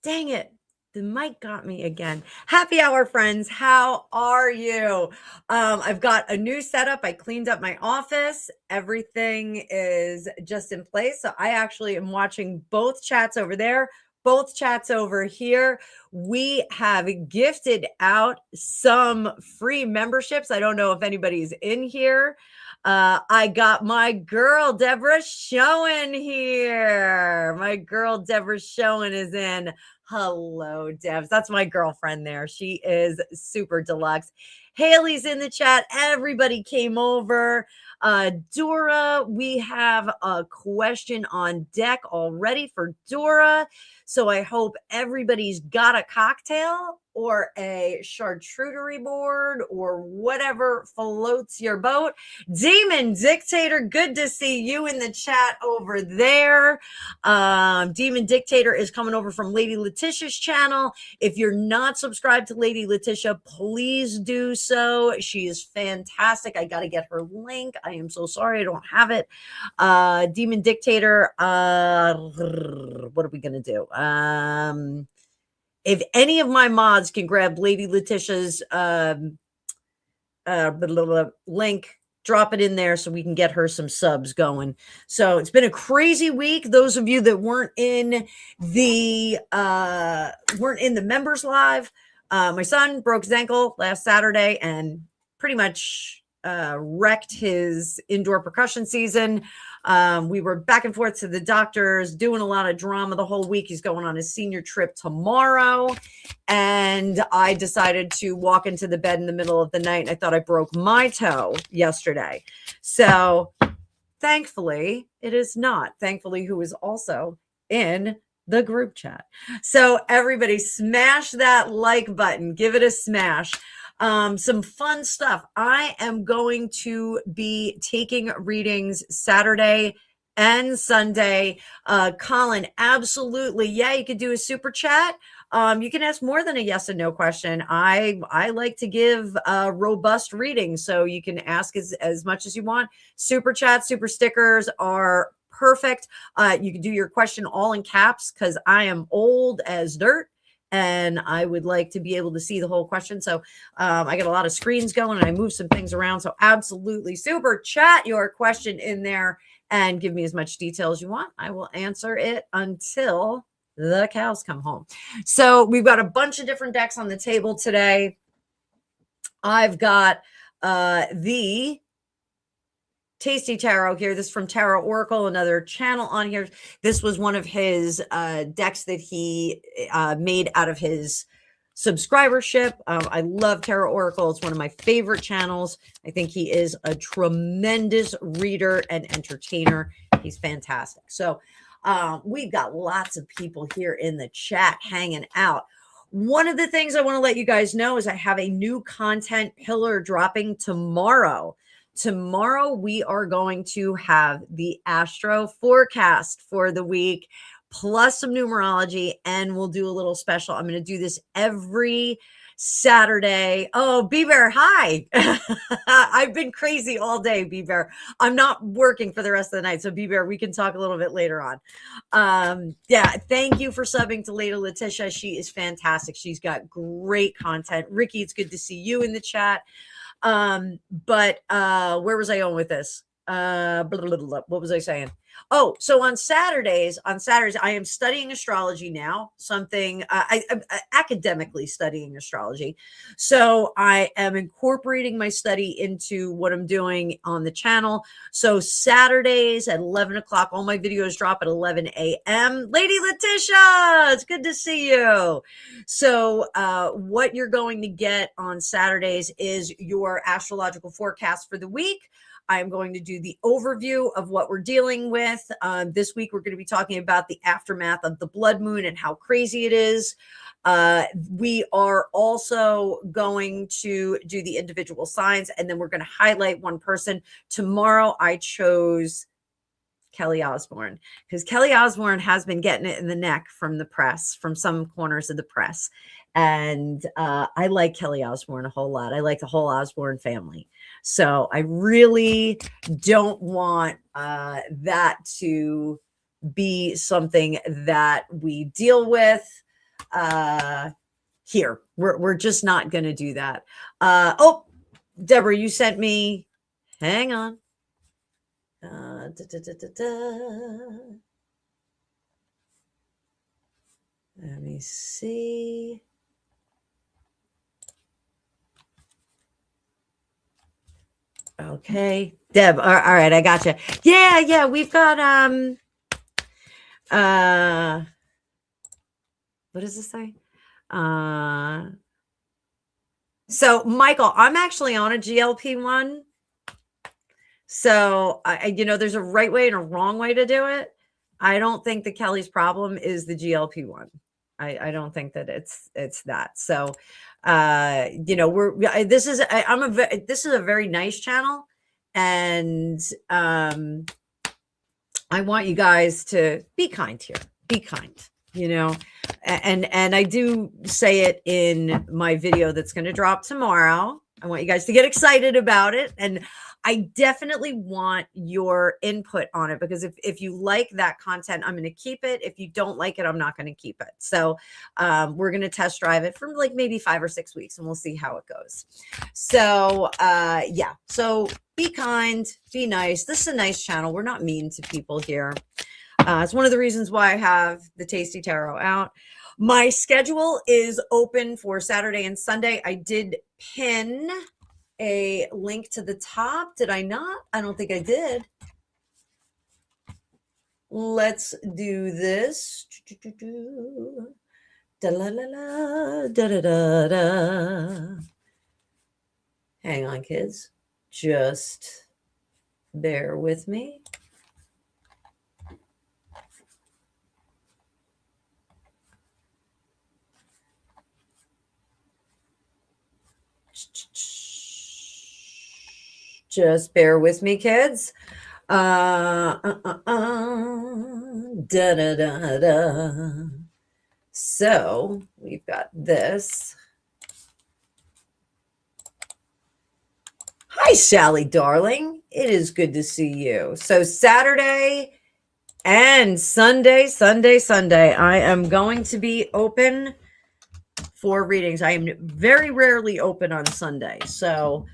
Dang it. The mic got me again. Happy hour, friends. How are you? I've got a new setup. I cleaned up my office. Everything is just in place. So I actually am watching both chats over there, both chats over here. We have gifted out some free memberships. I don't know if anybody's in here. I got my girl, Deborah Schoen here. My girl, Deborah Schoen is in. Hello, Debs. That's my girlfriend there. She is super deluxe. Haley's in the chat. Everybody came over. Dora, we have a question on deck already for Dora. So I hope everybody's got a cocktail or a charcuterie board or whatever floats your boat. Demon Dictator, good to see you in the chat over there. Demon Dictator is coming over from Lady Letitia's channel. If you're not subscribed to Lady Letitia, please do so. She is fantastic. I got to get her link. I am so sorry I don't have it. Demon Dictator, what are we going to do? If any of my mods can grab Lady Letitia's link, drop it in there so we can get her some subs going. So it's been a crazy week. Those of you that weren't in the members live, my son broke his ankle last Saturday and pretty much wrecked his indoor percussion season. We were back and forth to the doctors, doing a lot of drama the whole week. He's going on his senior trip tomorrow. And I decided to walk into the bed in the middle of the night. And I thought I broke my toe yesterday. So thankfully, it is not. Thankfully, who is also in the group chat. So everybody smash that like button. Give it a smash. Some fun stuff. I am going to be taking readings Saturday and Sunday. Colin, absolutely. Yeah, you could do a super chat. You can ask more than a yes and no question. I like to give robust readings, so you can ask as much as you want. Super chat, super stickers are perfect. You can do your question all in caps because I am old as dirt. And I would like to be able to see the whole question. So I get a lot of screens going and I move some things around. So absolutely super chat your question in there and give me as much detail as you want. I will answer it until the cows come home. So we've got a bunch of different decks on the table today. I've got the Tasty Tarot here. This is from Tarot Oracle, another channel on here. This was one of his decks that he made out of his subscribership. I love Tarot Oracle. It's one of my favorite channels. I think he is a tremendous reader and entertainer. He's fantastic. So we've got lots of people here in the chat hanging out. One of the things I want to let you guys know is I have a new content pillar dropping tomorrow. Tomorrow, we are going to have the astro forecast for the week, plus some numerology, and we'll do a little special. I'm going to do this every Saturday. Oh, B-Bear, hi. I've been crazy all day, B-Bear. I'm not working for the rest of the night, so B-Bear, we can talk a little bit later on. Yeah, thank you for subbing to Lady Letitia. She is fantastic. She's got great content. Ricky, it's good to see you in the chat. But where was I going with this? What was I saying? Oh, so on Saturdays, I am studying astrology now, something I'm academically studying astrology. So I am incorporating my study into what I'm doing on the channel. So Saturdays at 11 o'clock, all my videos drop at 11 a.m. Lady Letitia, it's good to see you. So what you're going to get on Saturdays is your astrological forecast for the week. I'm going to do the overview of what we're dealing with. This week, we're going to be talking about the aftermath of the blood moon and how crazy it is. We are also going to do the individual signs, and then we're going to highlight one person. Tomorrow, I chose Kelly Osbourne because Kelly Osbourne has been getting it in the neck from the press, from some corners of the press. And I like Kelly Osbourne a whole lot. I like the whole Osbourne family. So I really don't want that to be something that we deal with here. We're just not going to do that. Oh, Deborah, you sent me, hang on. Let me see. Okay, Deb. All right, I got you. Yeah. We've got what does this say? So Michael, I'm actually on a GLP-1. So there's a right way and a wrong way to do it. I don't think that Kelly's problem is the GLP-1. I don't think that it's that. So this is a very nice channel, and I want you guys to be kind here. Be kind, and I do say it in my video that's going to drop tomorrow. I want you guys to get excited about it. And I definitely want your input on it, because if you like that content, I'm going to keep it. If you don't like it, I'm not going to keep it. So we're going to test drive it for like maybe 5 or 6 weeks, and we'll see how it goes. So yeah, so be kind, be nice. This is a nice channel. We're not mean to people here. It's one of the reasons why I have the Tasty Tarot out. My schedule is open for Saturday and Sunday. I did pin a link to the top. Did I not? I don't think I did. Let's do this. Hang on, kids. Just bear with me. Just bear with me, kids. Da, da, da, da. So we've got this. Hi, Sally, darling. It is good to see you. So Saturday and Sunday, I am going to be open for readings. I am very rarely open on Sunday. So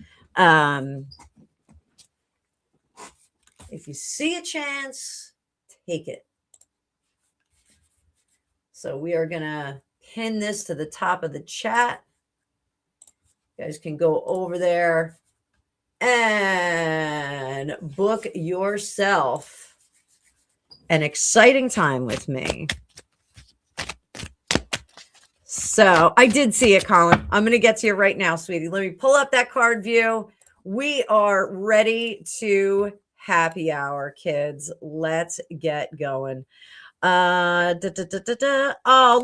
if you see a chance, take it. So we are going to pin this to the top of the chat. You guys can go over there and book yourself an exciting time with me. So I did see it, Colin. I'm going to get to you right now, sweetie. Let me pull up that card view. We are ready to happy hour, kids. Let's get going. Oh,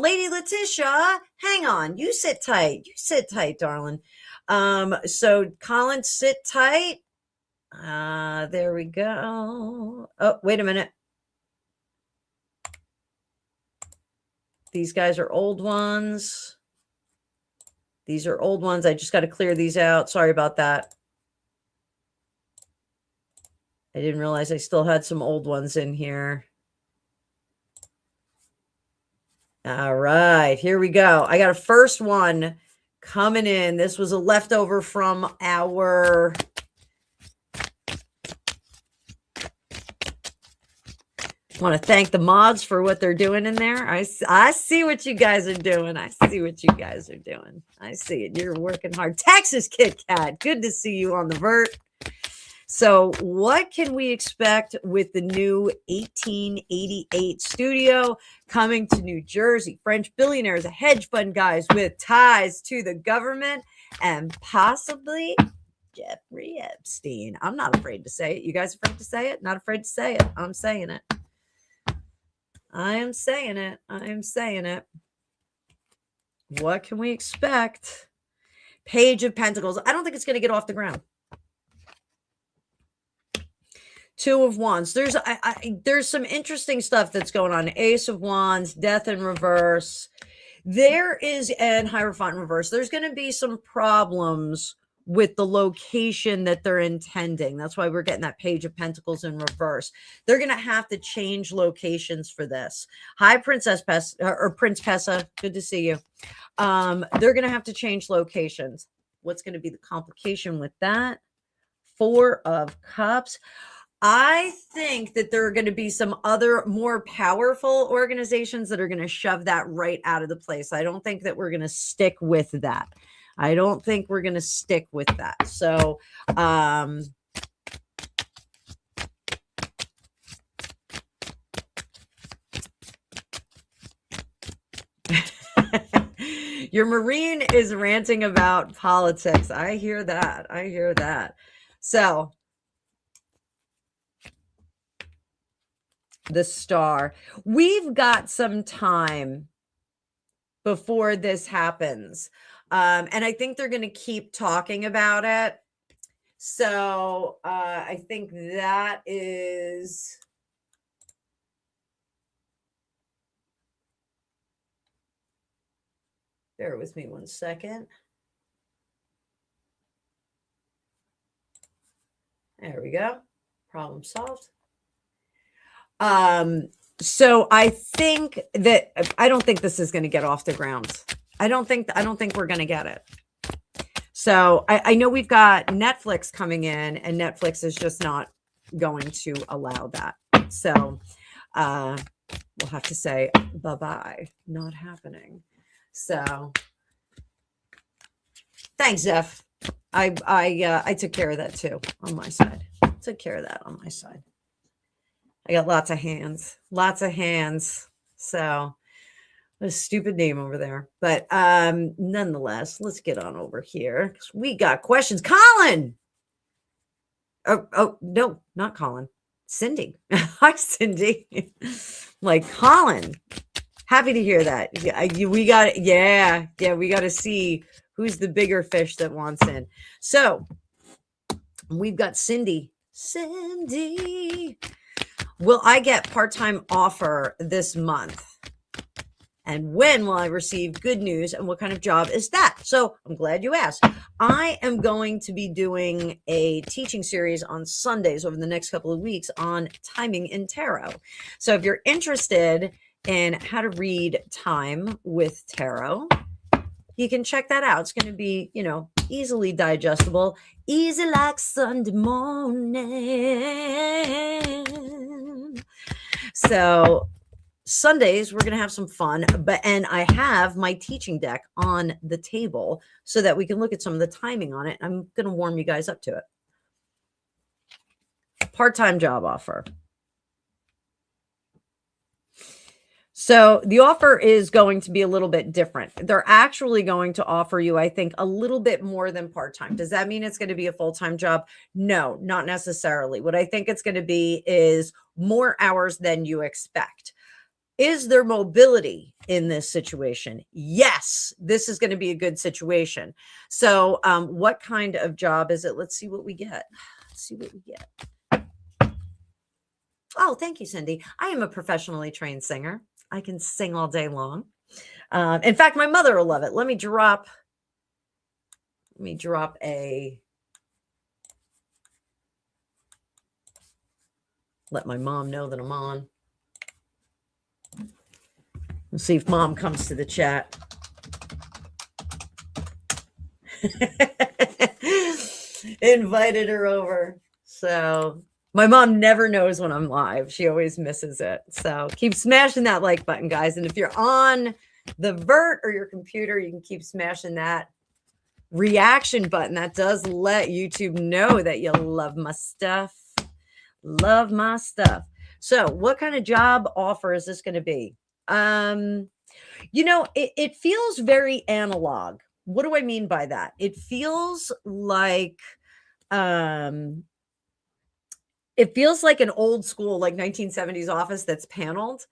Lady Letitia, hang on. You sit tight. You sit tight, darling. So Colin, sit tight. There we go. Oh, wait a minute. These guys are old ones. These are old ones. I just got to clear these out. Sorry about that. I didn't realize I still had some old ones in here. All right, here we go. I got a first one coming in. This was a leftover from our want to thank the mods for what they're doing in there. I see what you guys are doing. I see what you guys are doing. I see it. You're working hard. Texas Kit Kat. Good to see you on the vert. So what can we expect with the new 1888 studio coming to New Jersey? French billionaires, hedge fund guys with ties to the government, and possibly Jeffrey Epstein. I'm not afraid to say it. You guys afraid to say it? Not afraid to say it. I'm saying it. I am saying it. I am saying it. What can we expect? Page of Pentacles. I don't think it's going to get off the ground. Two of Wands. There's some interesting stuff that's going on. Ace of Wands, Death in reverse. There is, and Hierophant in reverse. There's going to be some problems with the location that they're intending. That's why we're getting that Page of Pentacles in reverse. They're going to have to change locations for this. Hi, Princess Pessa, or Prince Pessa. Good to see you. They're going to have to change locations. What's going to be the complication with that? Four of Cups. I think that there are going to be some other more powerful organizations that are going to shove that right out of the place. I don't think that we're going to stick with that. I don't think we're going to stick with that. So, your Marine is ranting about politics. I hear that. I hear that. So, the Star. We've got some time before this happens. And I think they're going to keep talking about it. So I think that is... Bear with me one second. There we go. Problem solved. So I think that I don't think this is going to get off the ground. I don't think we're going to get it. So I know we've got Netflix coming in, and Netflix is just not going to allow that. So we'll have to say bye-bye. Not happening. So thanks, Zeph. I took care of that too on my side. Took care of that on my side. I got lots of hands. So a stupid name over there. But nonetheless, let's get on over here. We got questions. Colin. Oh, no, not Colin. Cindy. Hi, Cindy. Like, Colin. Happy to hear that. We got to see who's the bigger fish that wants in. So we've got Cindy. Will I get part-time offer this month? And when will I receive good news? And what kind of job is that? So I'm glad you asked. I am going to be doing a teaching series on Sundays over the next couple of weeks on timing in tarot. So if you're interested in how to read time with tarot, you can check that out. It's going to be, easily digestible, easy like Sunday morning. So Sundays, we're going to have some fun, and I have my teaching deck on the table so that we can look at some of the timing on it. I'm going to warm you guys up to it. Part-time job offer. So the offer is going to be a little bit different. They're actually going to offer you, I think, a little bit more than part-time. Does that mean it's going to be a full-time job? No, not necessarily. What I think it's going to be is more hours than you expect. Is there mobility in this situation? Yes, this is going to be a good situation. So what kind of job is it? Let's see what we get. Oh, thank you, Cindy. I am a professionally trained singer. I can sing all day long. In fact, my mother will love it. Let me drop a... Let my mom know that I'm on. Let's see if mom comes to the chat. Invited her over. So my mom never knows when I'm live. She always misses it. So keep smashing that like button, guys. And if you're on the Vert or your computer, you can keep smashing that reaction button. That does let YouTube know that you love my stuff. Love my stuff. So what kind of job offer is this going to be? It feels very analog. What do I mean by that? It feels like an old school, like 1970s office that's paneled.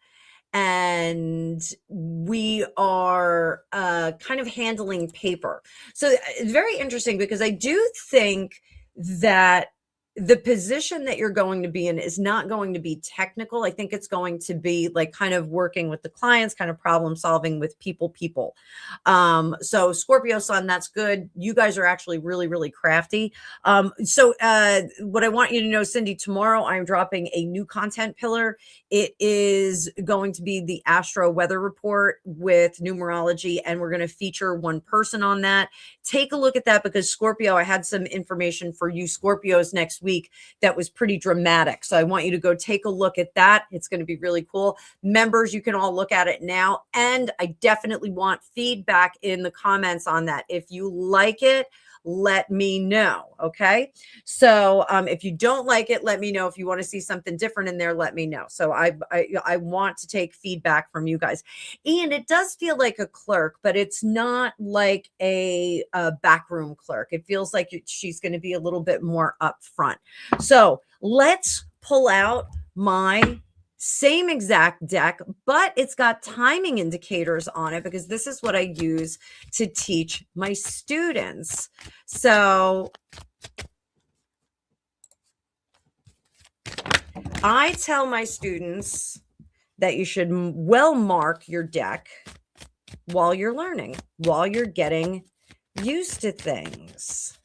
And we are kind of handling paper. So it's very interesting because I do think that the position that you're going to be in is not going to be technical. I think it's going to be like kind of working with the clients, kind of problem solving with people. So Scorpio Sun, that's good. You guys are actually really, really crafty. So what I want you to know, Cindy, tomorrow I'm dropping a new content pillar. It is going to be the Astro Weather Report with numerology, and we're going to feature one person on that. Take a look at that because Scorpio, I had some information for you Scorpios next week that was pretty dramatic. So I want you to go take a look at that. It's going to be really cool. Members, you can all look at it now. And I definitely want feedback in the comments on that. If you like it, let me know. Okay. So if you don't like it, let me know. If you want to see something different in there, let me know. So I want to take feedback from you guys. And it does feel like a clerk, but it's not like a backroom clerk. It feels like she's going to be a little bit more upfront. So let's pull out my same exact deck, but it's got timing indicators on it because this is what I use to teach my students. So I tell my students that you should well mark your deck while you're learning, while you're getting used to things.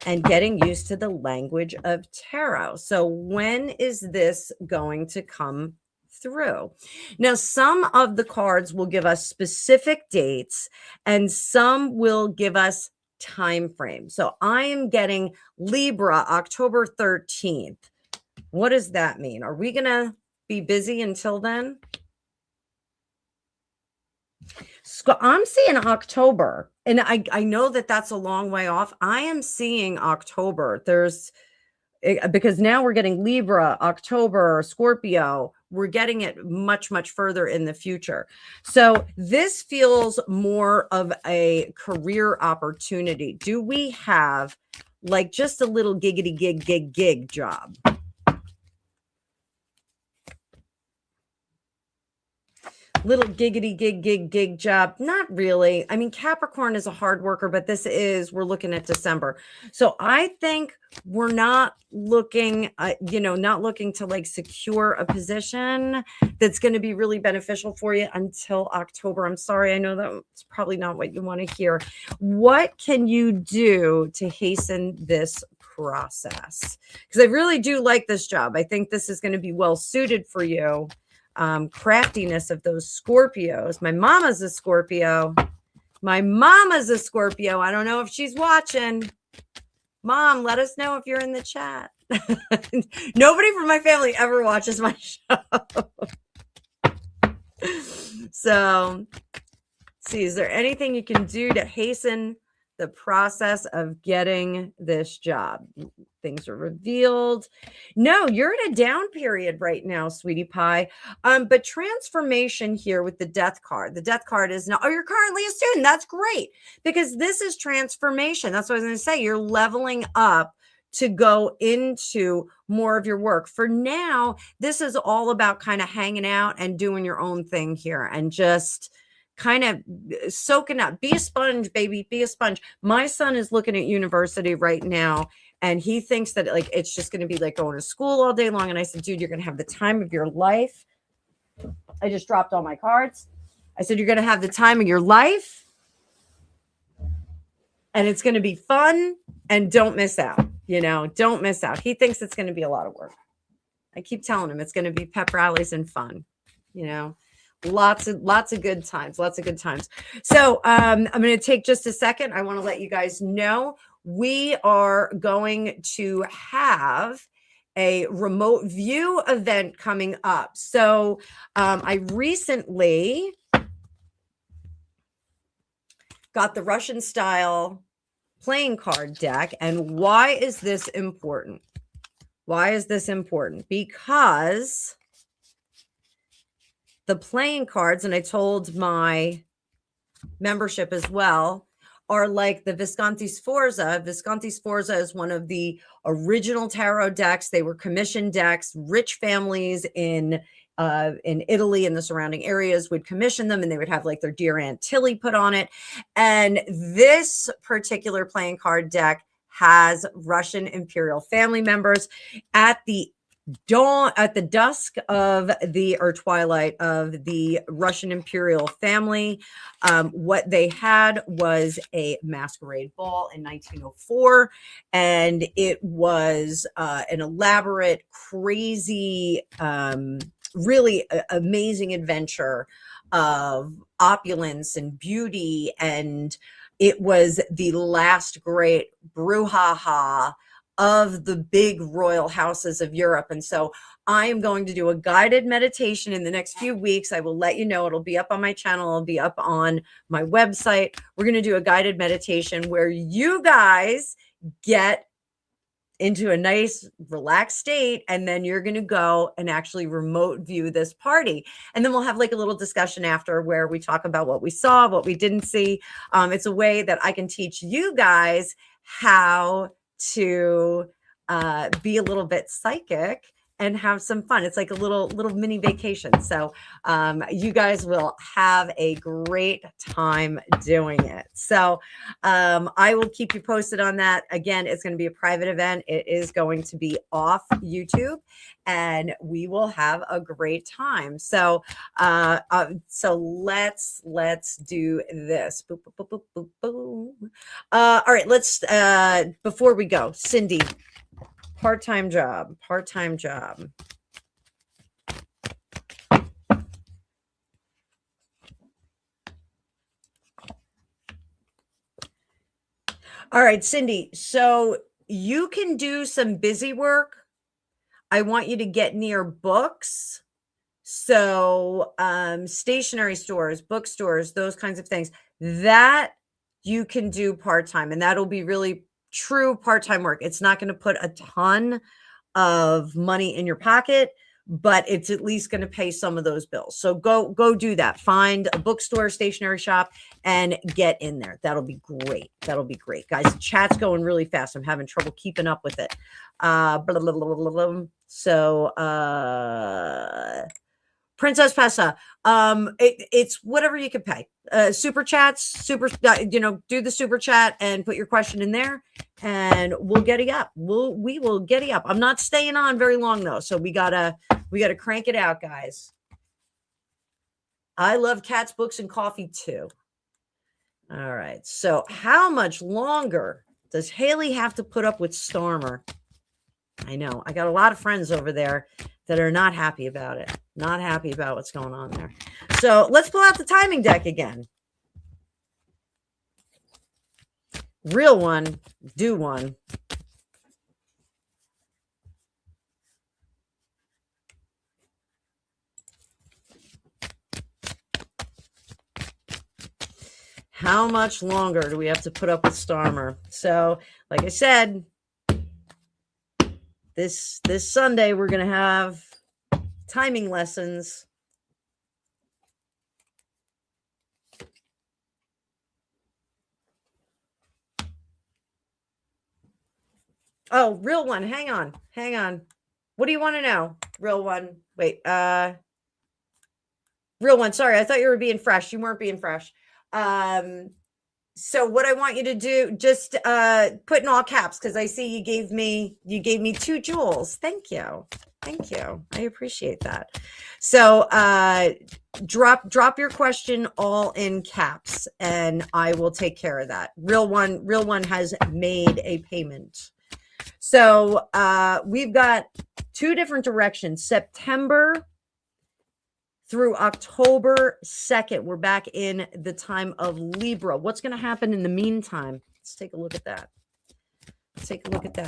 and getting used to the language of tarot. So when is this going to come through? Now, some of the cards will give us specific dates and some will give us time frame. So I am getting Libra, October 13th. What does that mean? Are we going to be busy until then? I'm seeing October, and I know that that's a long way off. I am seeing October. Because now we're getting Libra, October, Scorpio. We're getting it much, much further in the future. So this feels more of a career opportunity. Do we have like just a little giggity gig job? Little giggity gig job. Not really. I mean, Capricorn is a hard worker, but we're looking at December. So I think we're not looking, not looking to like secure a position that's going to be really beneficial for you until October. I'm sorry. I know that's probably not what you want to hear. What can you do to hasten this process? Because I really do like this job. I think this is going to be well suited for you. Craftiness of those Scorpios. My mama's a Scorpio. I don't know if she's watching. Mom, let us know if you're in the chat. Nobody from my family ever watches my show. So, see, is there anything you can do to hasten the process of getting this job? Things are revealed. No, you're in a down period right now, sweetie pie. But transformation here with the death card. The death card is now, you're currently a student. That's great because this is transformation. That's what I was going to say. You're leveling up to go into more of your work. For now, this is all about kind of hanging out and doing your own thing here and just kind of soaking up. Be a sponge, baby. Be a sponge. My son is looking at university right now. And he thinks that like it's just going to be like going to school all day long. And I said, dude, you're going to have the time of your life. I just dropped all my cards. I said, you're going to have the time of your life. And it's going to be fun. And don't miss out. Don't miss out. He thinks it's going to be a lot of work. I keep telling him it's going to be pep rallies and fun. Lots of good times. So I'm going to take just a second. I want to let you guys know we are going to have a remote view event coming up. So I recently got the Russian style playing card deck. And why is this important? Because the playing cards, and I told my membership as well, are like the Visconti Sforza. Visconti Sforza is one of the original tarot decks. They were commissioned decks. Rich families in Italy and the surrounding areas would commission them, and they would have like their dear Aunt Tilly put on it. And this particular playing card deck has Russian imperial family members. At the dusk of twilight of the Russian imperial family, what they had was a masquerade ball in 1904, and it was an elaborate, crazy, really amazing adventure of opulence and beauty, and it was the last great brouhaha of the big royal houses of Europe. And so I am going to do a guided meditation in the next few weeks. I will let you know. It'll be up on my channel. It'll be up on my website. We're going to do a guided meditation where you guys get into a nice relaxed state, and then you're going to go and actually remote view this party. And then we'll have like a little discussion after where we talk about what we saw, what we didn't see. It's a way that I can teach you guys how to be a little bit psychic and have some fun. It's like a little mini vacation. So you guys will have a great time doing it. So I will keep you posted on that. Again, it's going to be a private event. It is going to be off YouTube, and we will have a great time. So so let's do this. Boop, boop, boop, boop, boop. All right, let's before we go, Cindy, part-time job. All right, Cindy, so you can do some busy work. I want you to get near books. So stationery stores, bookstores, those kinds of things, that you can do part-time, and that'll be really true part-time work. It's not going to put a ton of money in your pocket, but it's at least going to pay some of those bills. So go do that. Find a bookstore, stationery shop, and get in there. That'll be great. Guys, the chat's going really fast. I'm having trouble keeping up with it. So Princess Pessa, it's whatever you can pay. Super chats, do the super chat and put your question in there, and we'll get it up. We will get it up. I'm not staying on very long though, so we gotta crank it out, guys. I love cats, books, and coffee too. All right. So how much longer does Haley have to put up with Starmer? I know. I got a lot of friends over there that are not happy about it. Not happy about what's going on there. So let's pull out the timing deck again. Real one, do one. How much longer do we have to put up with Starmer? So, like I said, this Sunday we're going to have timing lessons. Oh, real one. Hang on. What do you want to know? Real one. Wait, real one. Sorry, I thought you were being fresh. You weren't being fresh. So what I want you to do, just put in all caps, because I see you gave me 2 jewels. Thank you. I appreciate that. So drop your question all in caps, and I will take care of that. Real one has made a payment. So we've got 2 different directions. September through October 2nd, we're back in the time of Libra. What's going to happen in the meantime? Let's take a look at that.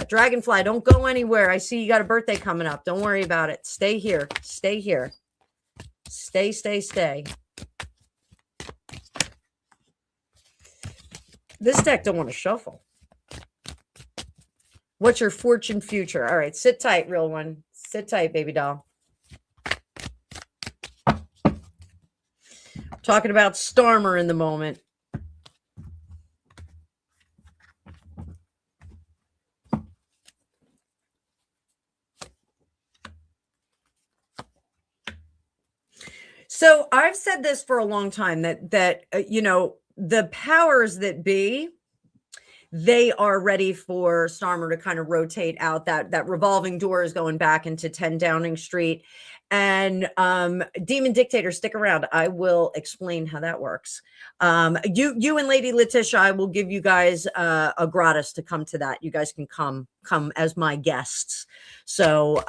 Dragonfly, don't go anywhere. I see you got a birthday coming up. Don't worry about it. Stay here. Stay. This deck don't want to shuffle. What's your fortune future? All right, sit tight, real one. Sit tight, baby doll. Talking about Starmer in the moment. So I've said this for a long time that the powers that be, they are ready for Starmer to kind of rotate out. That revolving door is going back into 10 Downing Street. And Demon Dictator, stick around. I will explain how that works. You and Lady Letitia, I will give you guys a gratis to come to that. You guys can come as my guests. So,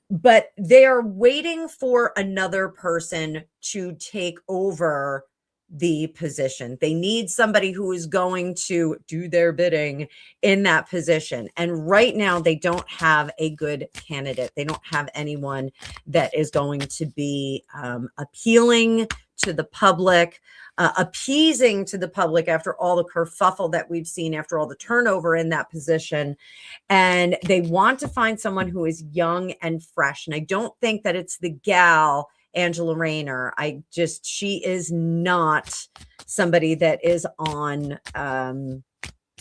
but they are waiting for another person to take over the position. They need somebody who is going to do their bidding in that position. And right now they don't have a good candidate. They don't have anyone that is going to be appealing to the public, appeasing to the public after all the kerfuffle that we've seen, after all the turnover in that position. And they want to find someone who is young and fresh. And I don't think that it's the gal Angela Rayner. She is not somebody that is on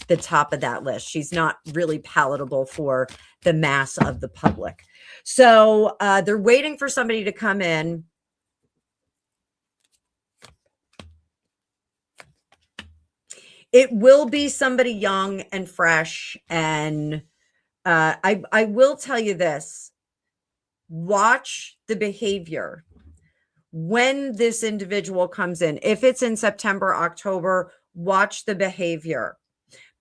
the top of that list. She's not really palatable for the mass of the public. So they're waiting for somebody to come in. It will be somebody young and fresh. And I will tell you this. Watch the behavior when this individual comes in. If it's in September, October, watch the behavior.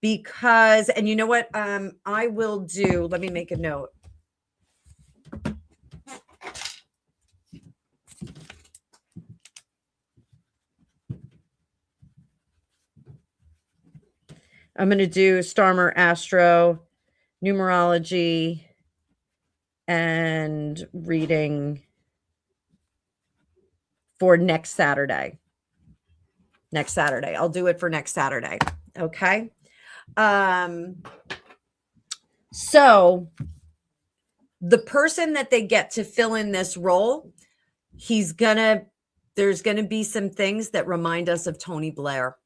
Because, and you know what I will do, let me make a note. I'm going to do Starmer Astro, numerology, and reading for next Saturday. Next Saturday. I'll do it for next Saturday. Okay. So the person that they get to fill in this role, there's going to be some things that remind us of Tony Blair.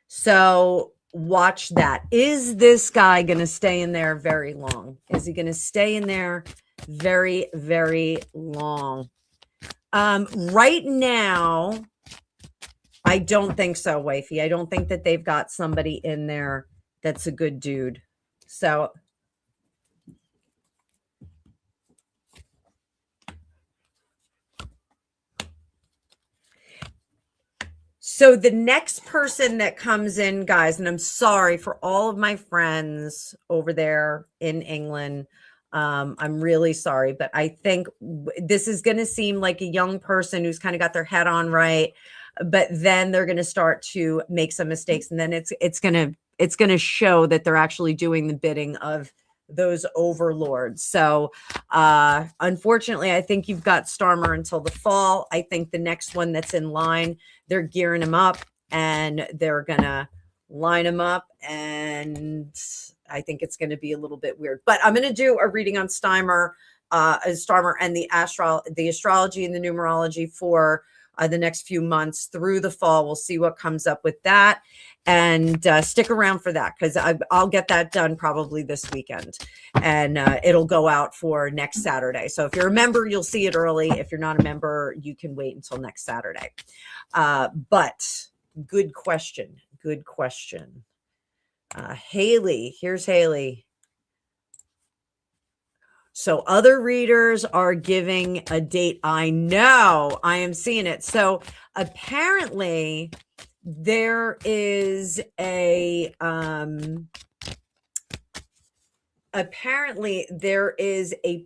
So watch that. Is this guy going to stay in there very long? Is he going to stay in there very, very long? Right now, I don't think so, Wifey. I don't think that they've got somebody in there that's a good dude. So the next person that comes in, guys, and I'm sorry for all of my friends over there in England. I'm really sorry, but I think this is going to seem like a young person who's kind of got their head on right, but then they're going to start to make some mistakes, and then it's going to show that they're actually doing the bidding of those overlords. So unfortunately, I think you've got Starmer until the fall. I think the next one that's in line, they're gearing him up and they're gonna line him up, and I think it's going to be a little bit weird. But I'm going to do a reading on Starmer and the astrology and the numerology for the next few months through the fall. We'll see what comes up with that, and stick around for that, because I'll get that done probably this weekend, and it'll go out for next Saturday. So if you're a member, you'll see it early. If you're not a member, you can wait until next Saturday. But good question. Good question. Haley, here's Haley. So other readers are giving a date. I know, I am seeing it. So apparently there is a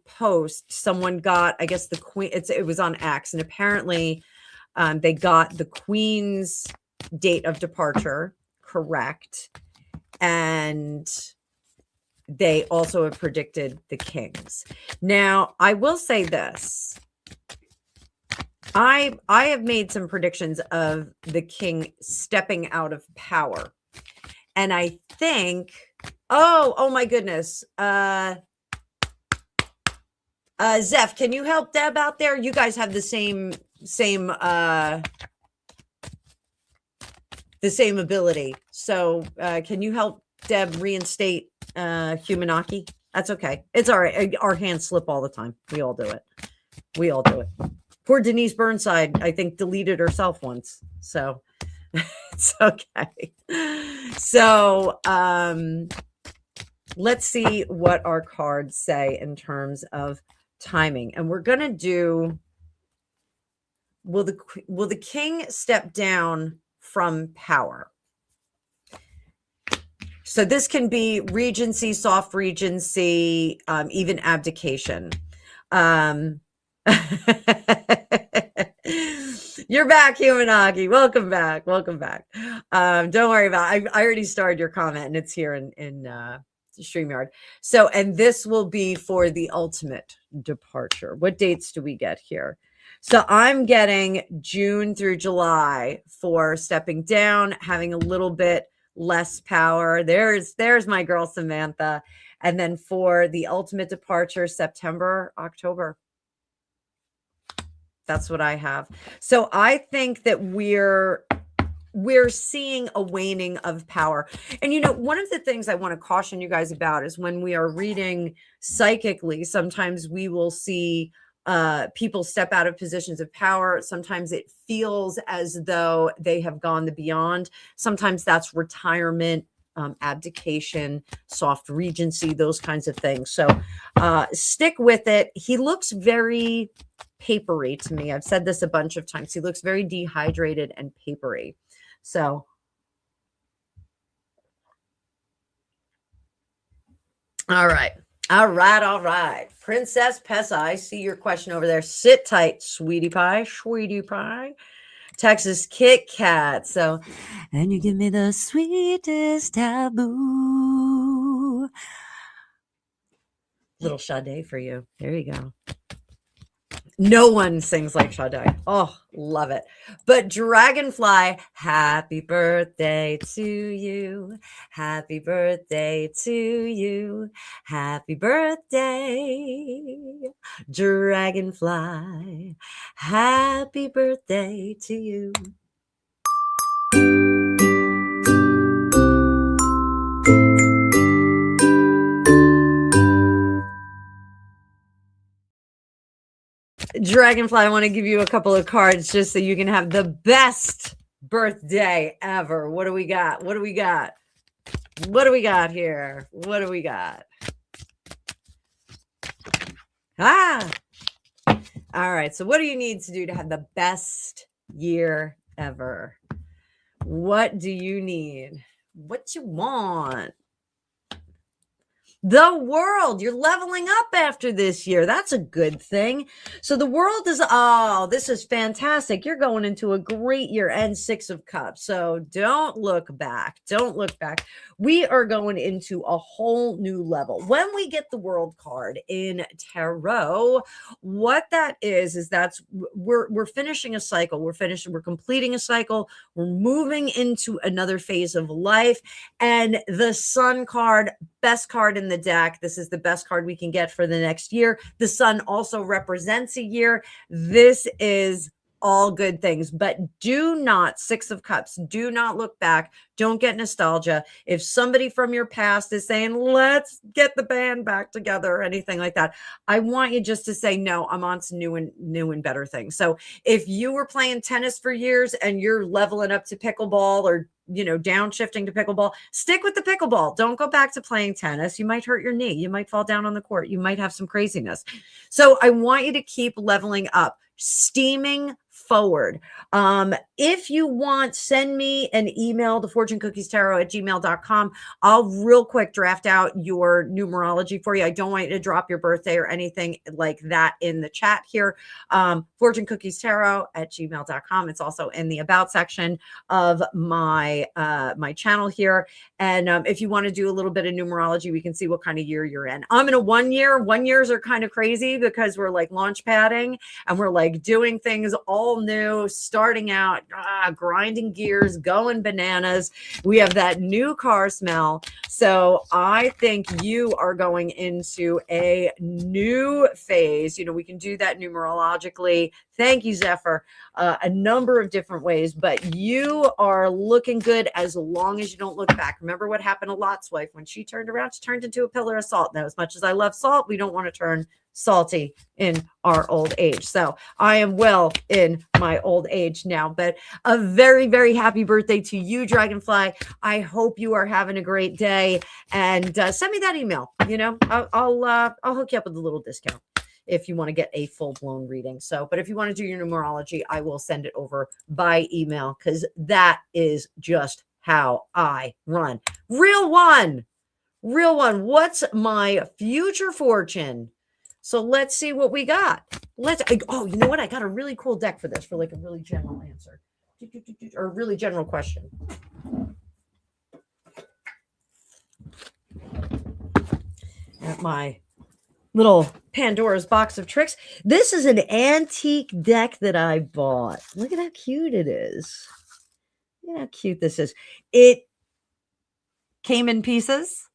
post someone got. I guess the queen, it was on X, and apparently they got the queen's date of departure correct, and they also have predicted the king's. Now, I will say this. I have made some predictions of the king stepping out of power. And I think, oh my goodness. Zeph, can you help Deb out there? You guys have the same ability. So can you help Deb reinstate Humanaki? That's okay. It's all right. Our hands slip all the time. We all do it. Poor Denise Burnside, I think, deleted herself once. So it's okay. So let's see what our cards say in terms of timing. And we're going to do, will the king step down from power? So this can be regency, soft regency, even abdication. You're back, Humanagi. Welcome back. Don't worry about it. I already started your comment, and it's here in StreamYard. So, and this will be for the ultimate departure. What dates do we get here? So I'm getting June through July for stepping down, having a little bit less power. There's my girl Samantha. And then for the ultimate departure, September, October. That's what I have. So I think that we're we're seeing a waning of power. And, you know, one of the things I want to caution you guys about is when we are reading psychically, sometimes we will see people step out of positions of power. Sometimes it feels as though they have gone the beyond. Sometimes that's retirement, abdication, soft regency, those kinds of things. So stick with it. He looks very papery to me. I've said this a bunch of times. He looks very dehydrated and papery. So, all right. All right. All right. Princess Pessa, I see your question over there. Sit tight, sweetie pie. Sweetie pie. Texas Kit Kat. So, and you give me the sweetest taboo. Little Sade for you. There you go. No one sings like Sade. Oh, love it. But Dragonfly, happy birthday to you. Happy birthday to you. Happy birthday, Dragonfly. Happy birthday to you. Dragonfly, I want to give you a couple of cards just so you can have the best birthday ever. What do we got? What do we got? What do we got here? What do we got? Ah! All right. So what do you need to do to have the best year ever? What do you need? What you want? The world, you're leveling up after this year. That's a good thing. So the world is, oh, this is fantastic. You're going into a great year and 6 of Cups. So don't look back. Don't look back. We are going into a whole new level. When we get the world card in tarot, what that is that's we're finishing a cycle. We're completing a cycle. We're moving into another phase of life. And the Sun card, best card in the deck. This is the best card we can get for the next year. The Sun also represents a year. This is all good things, but do not, 6 of Cups, do not look back. Don't get nostalgia. If somebody from your past is saying, let's get the band back together or anything like that, I want you just to say, no, I'm on to new and better things. So if you were playing tennis for years and you're leveling up to pickleball or downshifting to pickleball, stick with the pickleball. Don't go back to playing tennis. You might hurt your knee. You might fall down on the court. You might have some craziness. So I want you to keep leveling up, steaming forward. If you want, send me an email to fortunecookiestarot@gmail.com. I'll real quick draft out your numerology for you. I don't want you to drop your birthday or anything like that in the chat here. Fortunecookiestarot@gmail.com. It's also in the about section of my my channel here. And if you want to do a little bit of numerology, we can see what kind of year you're in. I'm in a 1 year. 1 years are kind of crazy because we're like launch padding and we're like doing things all new, starting out, grinding gears, going bananas. We have that new car smell. So I think you are going into a new phase. We can do that numerologically. Thank you, Zephyr. A number of different ways, but you are looking good as long as you don't look back. Remember what happened to Lot's wife when she turned around? She turned into a pillar of salt. Now, as much as I love salt, we don't want to turn salty in our old age. So I am well in my old age now, but a very, very happy birthday to you, Dragonfly. I hope you are having a great day, and send me that email. I'll hook you up with a little discount if you want to get a full-blown reading. So, but if you want to do your numerology, I will send it over by email because that is just how I run. Real one. What's my future fortune? So let's see what we got. Oh, you know what? I got a really cool deck for this, for like a really general answer or a really general question. At my little Pandora's box of tricks. This is an antique deck that I bought. Look at how cute it is. Look at how cute this is. It came in pieces,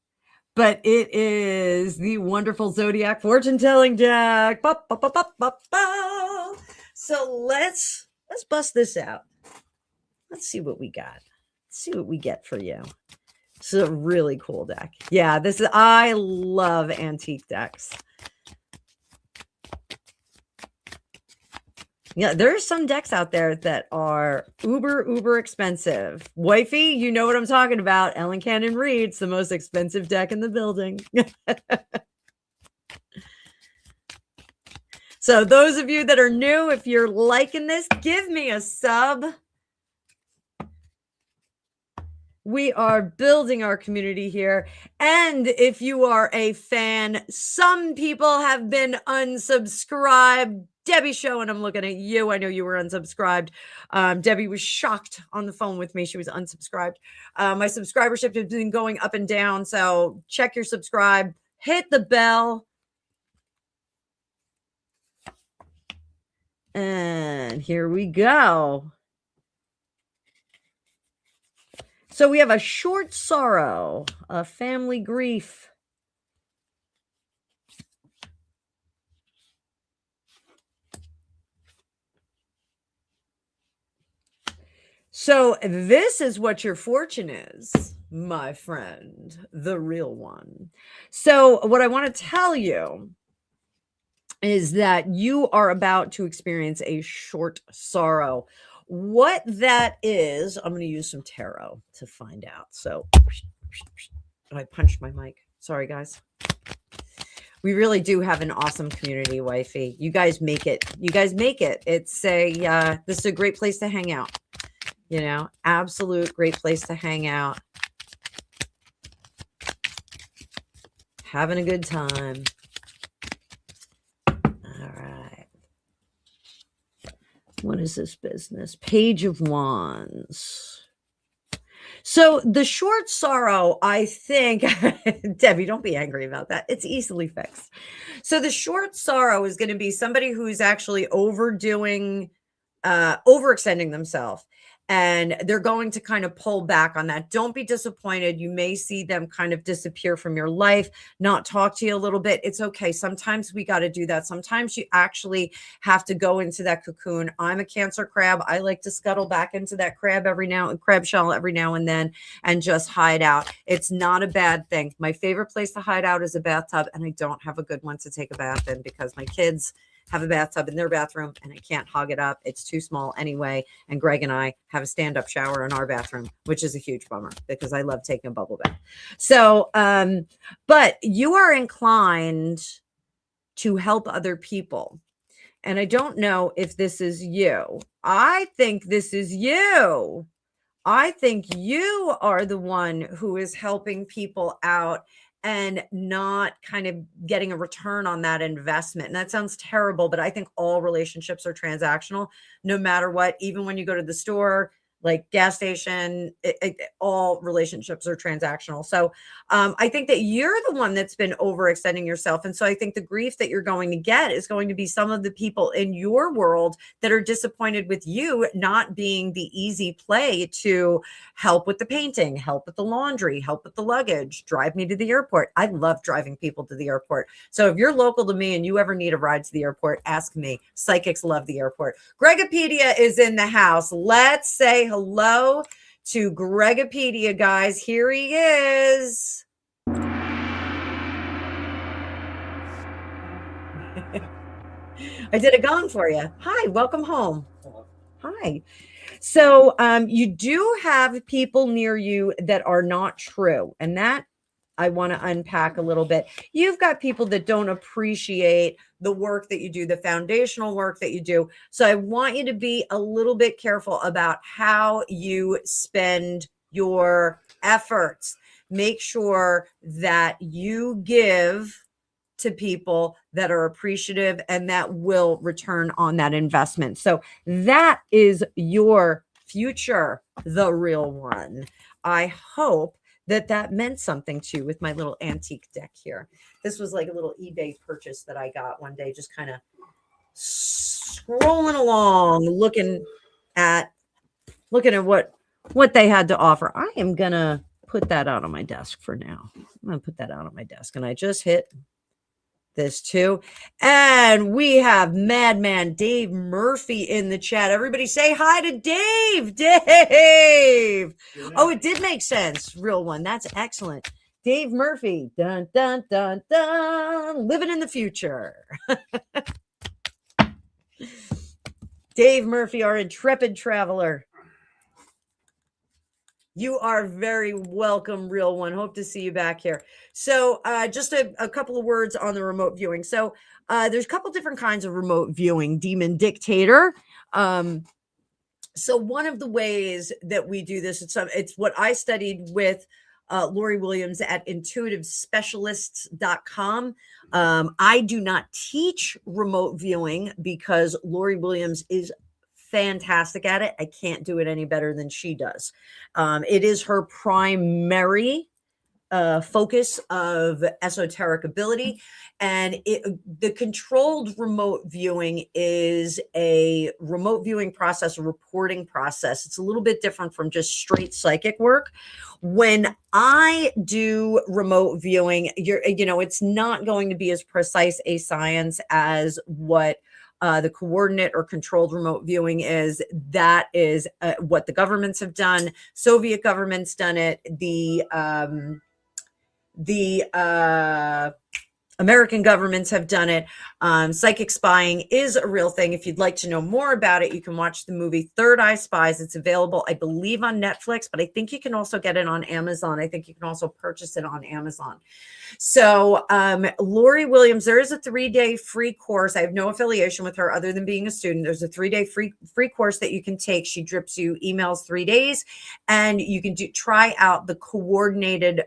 but it is the wonderful Zodiac fortune telling deck. Ba, ba, ba, ba, ba, ba. So let's bust this out. Let's see what we got. Let's see what we get for you. This is a really cool deck. Yeah, I love antique decks. Yeah, there's some decks out there that are uber expensive. Wifey, you know what I'm talking about. Ellen Cannon Reed's the most expensive deck in the building. So those of you that are new, if you're liking this, give me a sub. We are building our community here. And if you are a fan, some people have been unsubscribed. Debbie Show, and I'm looking at you. I know you were unsubscribed. Debbie was shocked on the phone with me. She was unsubscribed. My subscribership has been going up and down. So check your subscribe. Hit the bell. And here we go. So we have a short sorrow, a family grief. So this is what your fortune is, my friend, the real one. So what I want to tell you is that you are about to experience a short sorrow. What that is, I'm going to use some tarot to find out. So I punched my mic. Sorry, guys. We really do have an awesome community, wifey. You guys make it. You guys make it. It's this is a great place to hang out. You know, absolute great place to hang out. Having a good time. All right. What is this business? Page of Wands. So the short sorrow, I think, Debbie, don't be angry about that. It's easily fixed. So the short sorrow is going to be somebody who's actually overextending themselves. And they're going to kind of pull back on that. Don't be disappointed. You may see them kind of disappear from your life, not talk to you a little bit. It's okay. Sometimes we got to do that. Sometimes you actually have to go into that cocoon. I'm a Cancer crab. I like to scuttle back into that crab shell every now and then and just hide out. It's not a bad thing. My favorite place to hide out is a bathtub, and I don't have a good one to take a bath in because my kids have a bathtub in their bathroom and I can't hog it up. It's too small anyway. And Greg and I have a stand-up shower in our bathroom, which is a huge bummer because I love taking a bubble bath. So, but you are inclined to help other people. And I don't know if this is you. I think this is you. I think you are the one who is helping people out and not kind of getting a return on that investment. And that sounds terrible, but I think all relationships are transactional, no matter what. Even when you go to the store, like gas station, all relationships are transactional. So I think that you're the one that's been overextending yourself. And so I think the grief that you're going to get is going to be some of the people in your world that are disappointed with you not being the easy play to help with the painting, help with the laundry, help with the luggage, drive me to the airport. I love driving people to the airport. So if you're local to me and you ever need a ride to the airport, ask me. Psychics love the airport. Gregopedia is in the house. Let's say hello to Gregopedia, guys. Here he is. I did a gong for you. Hi, welcome home. Hi. So you do have people near you that are not true. And that I want to unpack a little bit. You've got people that don't appreciate the work that you do, the foundational work that you do. So I want you to be a little bit careful about how you spend your efforts. Make sure that you give to people that are appreciative and that will return on that investment. So that is your future, the real one. I hope that meant something to you with my little antique deck here. This was like a little eBay purchase that I got one day, just kind of scrolling along, looking at what they had to offer. I am going to put that out on my desk for now. I'm going to put that out on my desk. And I just hit this too. And we have Madman Dave Murphy in the chat. Everybody say hi to Dave. Dave. Oh, it did make sense. Real one. That's excellent. Dave Murphy. Dun, dun, dun, dun. Living in the future. Dave Murphy, our intrepid traveler. You are very welcome, real one. Hope to see you back here. So just a couple of words on the remote viewing. So there's a couple different kinds of remote viewing. Demon Dictator. So one of the ways that we do this, it's what I studied with Lori Williams at intuitivespecialists.com. I do not teach remote viewing because Lori Williams is fantastic at it. I can't do it any better than she does. It is her primary focus of esoteric ability. And the controlled remote viewing is a remote viewing process, a reporting process. It's a little bit different from just straight psychic work. When I do remote viewing, it's not going to be as precise a science as what the coordinate or controlled remote viewing is. That is what the governments have done. Soviet governments done it. The American governments have done it. Psychic spying is a real thing. If you'd like to know more about it, you can watch the movie Third Eye Spies. It's available, I believe, on Netflix, but I think you can also get it on Amazon. I think you can also purchase it on Amazon. So Lori Williams, there is a 3-day free course. I have no affiliation with her other than being a student. There's a 3-day free course that you can take. She drips you emails 3 days, and you can try out the coordinated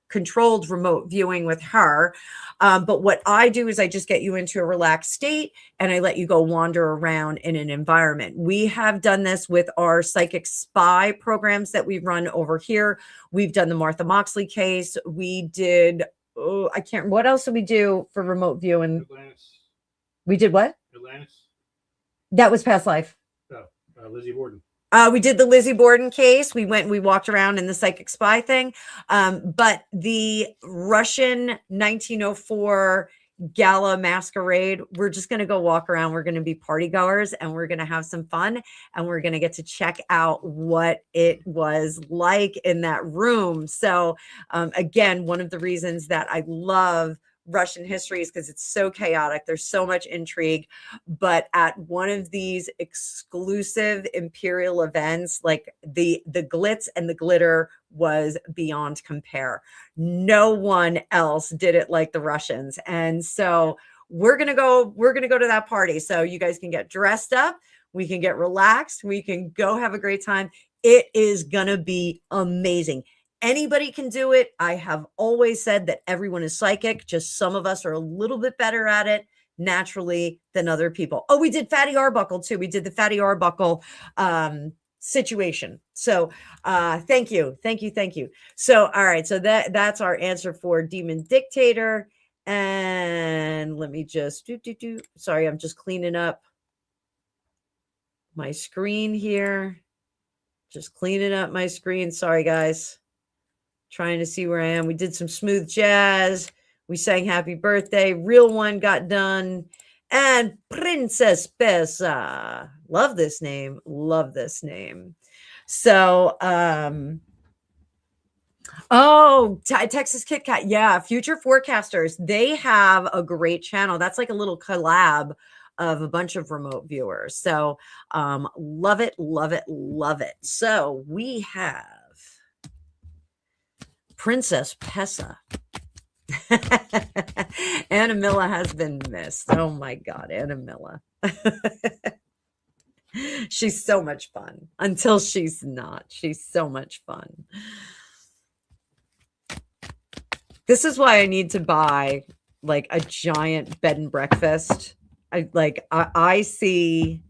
controlled remote viewing with her. But what I do is I just get you into a relaxed state and I let you go wander around in an environment. We have done this with our psychic spy programs that we've run over here. We've done the Martha Moxley case. We did, what else did we do for remote viewing? Atlantis. We did what? Atlantis. That was Past Life. Oh, Lizzie Borden. We did the Lizzie Borden case. We walked around in the psychic spy thing. But the Russian 1904 gala masquerade, we're just going to go walk around. We're going to be party goers and we're going to have some fun. And we're going to get to check out what it was like in that room. So again, one of the reasons that I love Russian history is because it's so chaotic. There's so much intrigue. But at one of these exclusive imperial events, like the glitz and the glitter was beyond compare. No one else did it like the Russians. And so we're going to go to that party. So you guys can get dressed up. We can get relaxed. We can go have a great time. It is going to be amazing. Anybody can do it. I have always said that everyone is psychic. Just some of us are a little bit better at it naturally than other people. Oh, we did Fatty Arbuckle too. We did the Fatty Arbuckle situation. So thank you. So, all right. So that's our answer for Demon Dictator. And let me just sorry, I'm just cleaning up my screen here. Just cleaning up my screen. Sorry, guys. Trying to see where I am. We did some smooth jazz. We sang happy birthday. Real one got done. And Princess Pesa. Love this name. So, Texas Kit Kat. Yeah, Future Forecasters. They have a great channel. That's like a little collab of a bunch of remote viewers. So, love it. So we have Princess Pesa. Anna Milla has been missed. Oh my God, Anna Milla. She's so much fun until she's not. She's so much fun. This is why I need to buy like a giant bed and breakfast. I see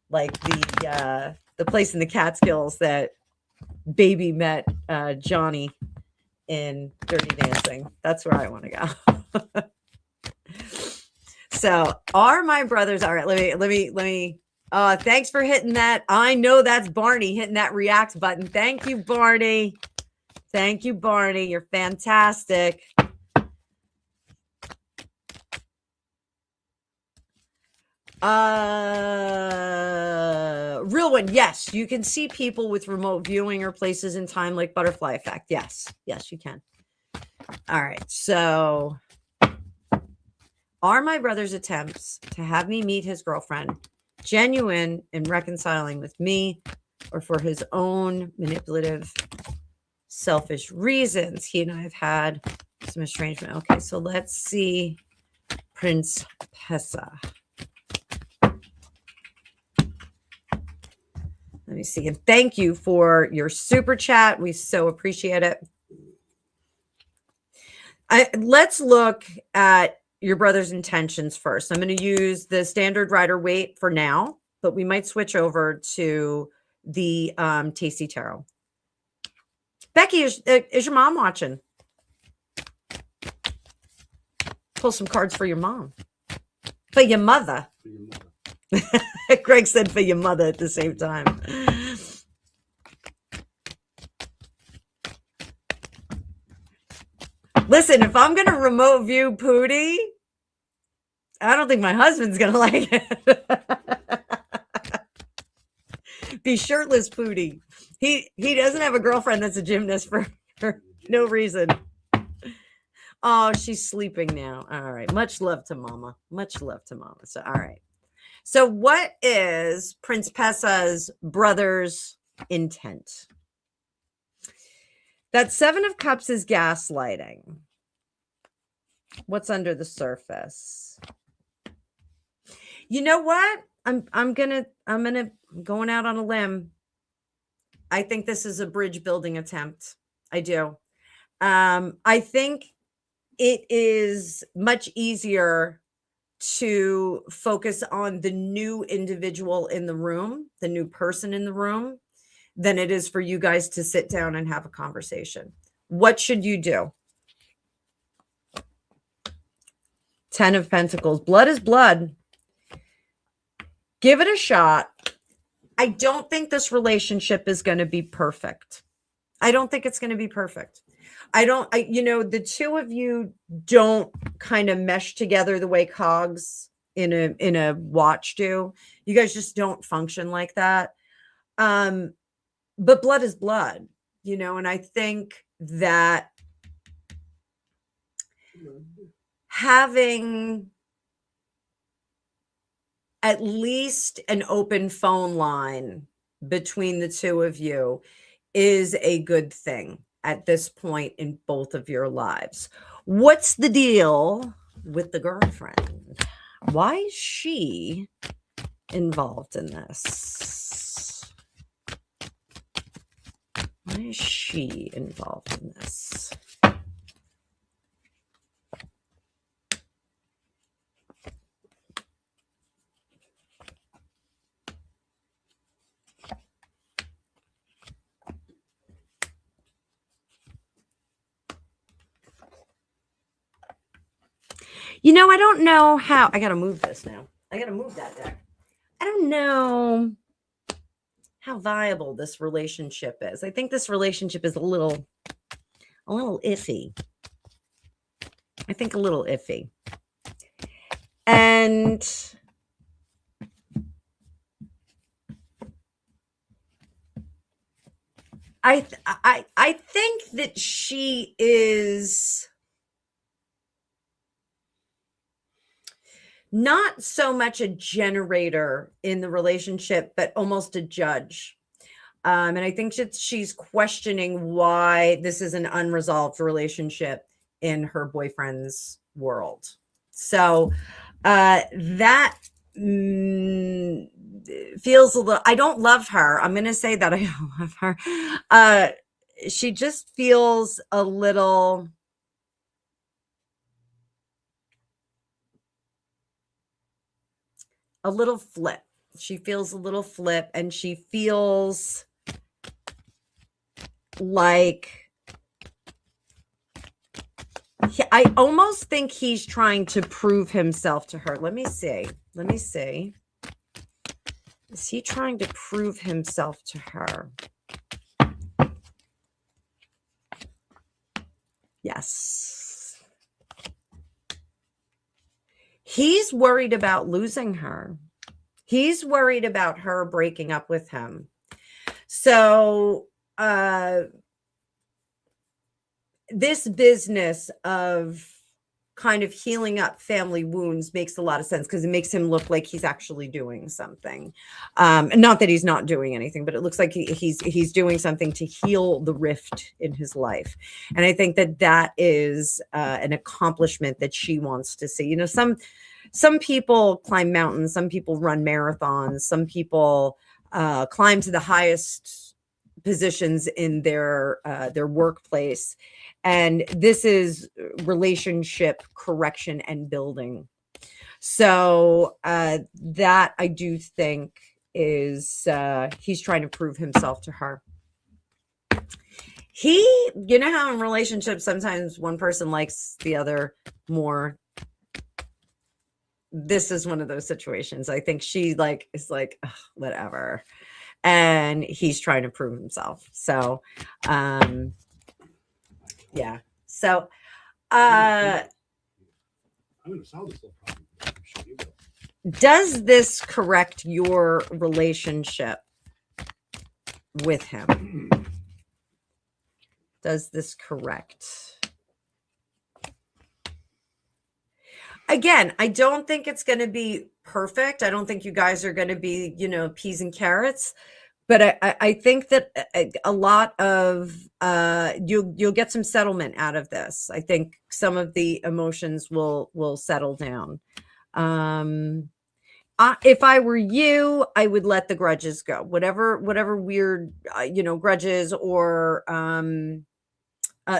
like the place in the Catskills that Baby met Johnny in Dirty Dancing. That's where I want to go. So are my brothers all right? Let me thanks for hitting that. I know that's Barney hitting that react button. Thank you, Barney. You're fantastic. Real one. Yes, you can see people with remote viewing or places in time like butterfly effect. Yes, you can. All right. So, are my brother's attempts to have me meet his girlfriend genuine in reconciling with me, or for his own manipulative, selfish reasons? He and I have had some estrangement. Okay, so let's see Prince Pessa. Let me see. And thank you for your super chat. We so appreciate it. Let's look at your brother's intentions first. I'm going to use the standard Rider-Waite for now, but we might switch over to the Tasty Tarot. Becky, is your mom watching? Pull some cards for your mom. For your mother. For your mother. Greg said for your mother at the same time. Listen, if I'm going to remote view Pootie, I don't think my husband's going to like it. Be shirtless Pootie. He doesn't have a girlfriend that's a gymnast for no reason. Oh, she's sleeping now. All right. Much love to mama. Much love to mama. So, all right. So what is Prince Pessa's brother's intent? That Seven of Cups is gaslighting. What's under the surface? You know what? I'm going out on a limb. I think this is a bridge building attempt. I do. I think it is much easier to focus on the new individual in the room, the new person in the room, than it is for you guys to sit down and have a conversation. What should you do? 10 of Pentacles. Blood is blood. Give it a shot. I don't think this relationship is going to be perfect. I don't think it's going to be perfect. The two of you don't kind of mesh together the way cogs in a watch do. You guys just don't function like that. But blood is blood, and I think that having at least an open phone line between the two of you is a good thing at this point in both of your lives. What's the deal with the girlfriend? Why is she involved in this? Why is she involved in this? I don't know how. I got to move this now. I got to move that deck. I don't know how viable this relationship is. I think this relationship is a little iffy. I think a little iffy. And I think that she is not so much a generator in the relationship, but almost a judge. And I think that she's questioning why this is an unresolved relationship in her boyfriend's world. So that feels a little, I don't love her. I'm going to say that I don't love her. She just feels a little flip. She feels a little flip, and she feels like I almost think he's trying to prove himself to her. Let me see. Is he trying to prove himself to her? Yes. He's worried about losing her. He's worried about her breaking up with him. So, this business of kind of healing up family wounds makes a lot of sense because it makes him look like he's actually doing something. Not that he's not doing anything, but it looks like he's doing something to heal the rift in his life. And I think that is an accomplishment that she wants to see. You know, some people climb mountains, some people run marathons, some people climb to the highest positions in their workplace. And this is relationship correction and building. So that I do think is he's trying to prove himself to her. You know how in relationships sometimes one person likes the other more. This is one of those situations. I think she is like, ugh, whatever. And he's trying to prove himself. So yeah. So I'm gonna solve this little problem. I'm sure you will. Does this correct your relationship with him? Does this correct? Again, I don't think it's going to be perfect. I don't think you guys are going to be, peas and carrots. But I think that a lot of you'll get some settlement out of this. I think some of the emotions will settle down. If I were you, I would let the grudges go. Whatever weird grudges or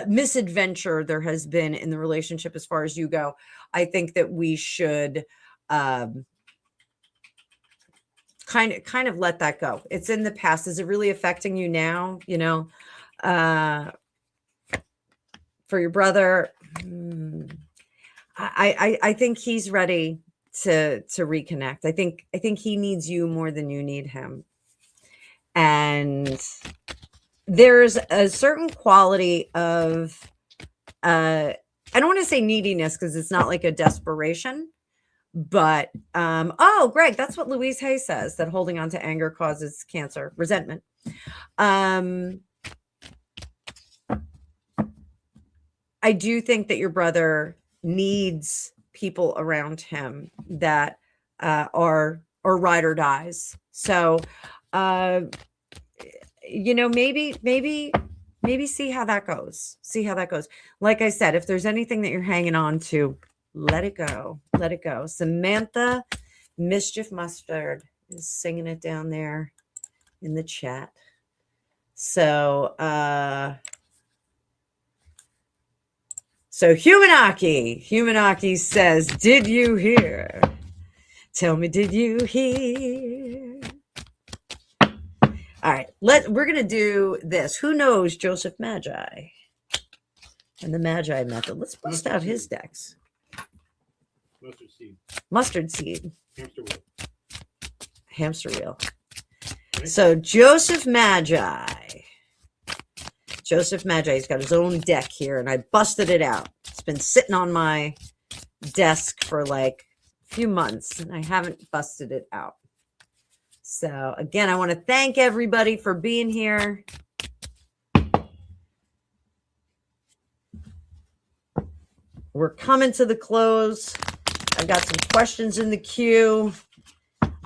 misadventure there has been in the relationship as far as you go, I think that we should kind of let that go. It's in the past. Is it really affecting you now? For your brother, I think he's ready to reconnect. I think he needs you more than you need him. And there's a certain quality of I don't want to say neediness because it's not like a desperation. But, Greg, that's what Louise Hay says, that holding on to anger causes cancer, resentment. I do think that your brother needs people around him that are ride or dies. So, maybe see how that goes. Like I said, if there's anything that you're hanging on to, let it go. Samantha Mischief Mustard is singing it down there in the chat. So, Humanaki says, did you hear? Tell me, did you hear? All right, we're going to do this. Who knows Joseph Magi and the Magi method? Let's bust out his decks. Mustard seed. Hamster wheel. Okay. So Joseph Magi. He's got his own deck here, and I busted it out. It's been sitting on my desk for like a few months, and I haven't busted it out. So again, I want to thank everybody for being here. We're coming to the close. I've got some questions in the queue.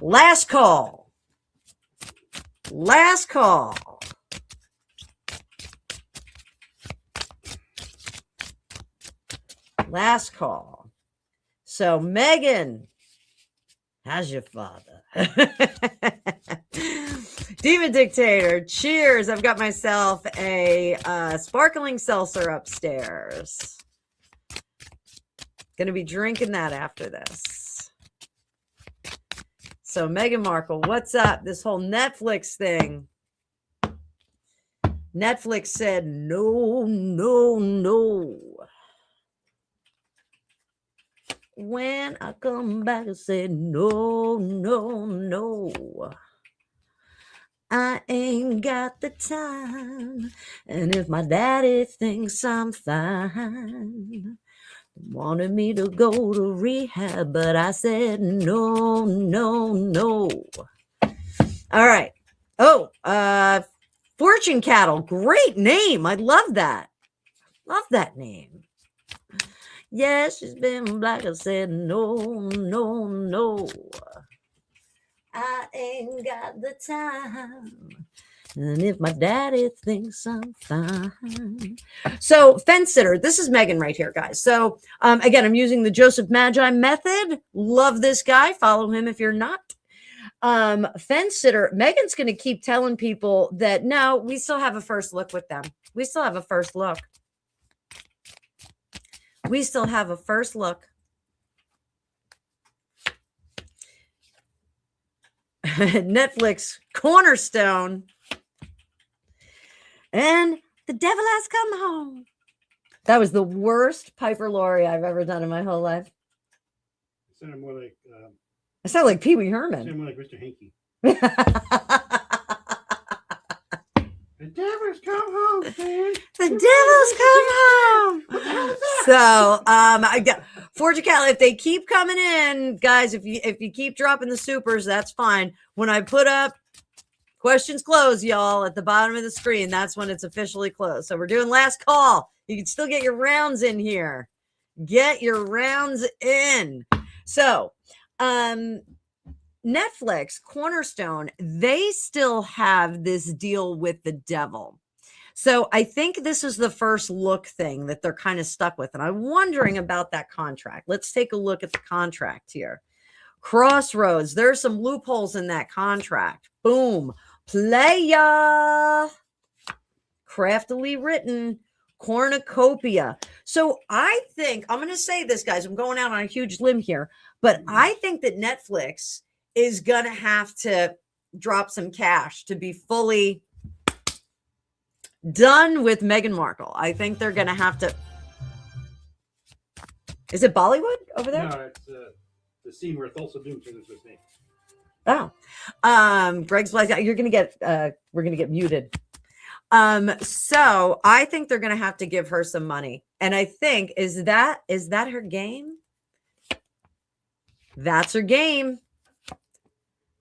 Last call. So, Megan, how's your father? Demon Dictator, cheers. I've got myself a sparkling seltzer upstairs. Going to be drinking that after this. So Meghan Markle, what's up? This whole Netflix thing. Netflix said no. When I come back, I said no. I ain't got the time. And if my daddy thinks I'm fine, wanted me to go to rehab, but I said no. All right. Oh, Fortune Cattle. Great name. I love that. Love that name. Yes, she's been black. I said, no, no, no. I ain't got the time. And if my daddy thinks I'm fine. So, fence sitter, this is Megan right here, guys. So, again, I'm using the Joseph Magi method. Love this guy. Follow him if you're not. Fence sitter, Megan's going to keep telling people that no, we still have a first look with them. We still have a first look. We still have a first look. Netflix cornerstone. And the devil has come home. That was the worst Piper Laurie I've ever done in my whole life. It sounded more like I sound like Pee Wee it Herman. sounded more like Mr. Hanky. The devil's come home, man. The devil's come home. So I got Fortune Cattle. If they keep coming in, guys, if you keep dropping the supers, that's fine. When I put up questions closed, y'all, at the bottom of the screen, that's when it's officially closed. So we're doing last call. You can still get your rounds in here. Get your rounds in. So Netflix, Cornerstone, they still have this deal with the devil. So I think this is the first look thing that they're kind of stuck with. And I'm wondering about that contract. Let's take a look at the contract here. Crossroads, there's some loopholes in that contract. Boom. Playa. Craftily written. Cornucopia. So I think, I'm going to say this, guys, I'm going out on a huge limb here, but I think that Netflix is going to have to drop some cash to be fully done with Meghan Markle. I think they're going to have to. Is it Bollywood over there? No, it's the scene where Thulsa Doom turns into a snake. Oh, Greg's like, you're going to get, we're going to get muted. So I think they're going to have to give her some money. And I think, is that her game? That's her game.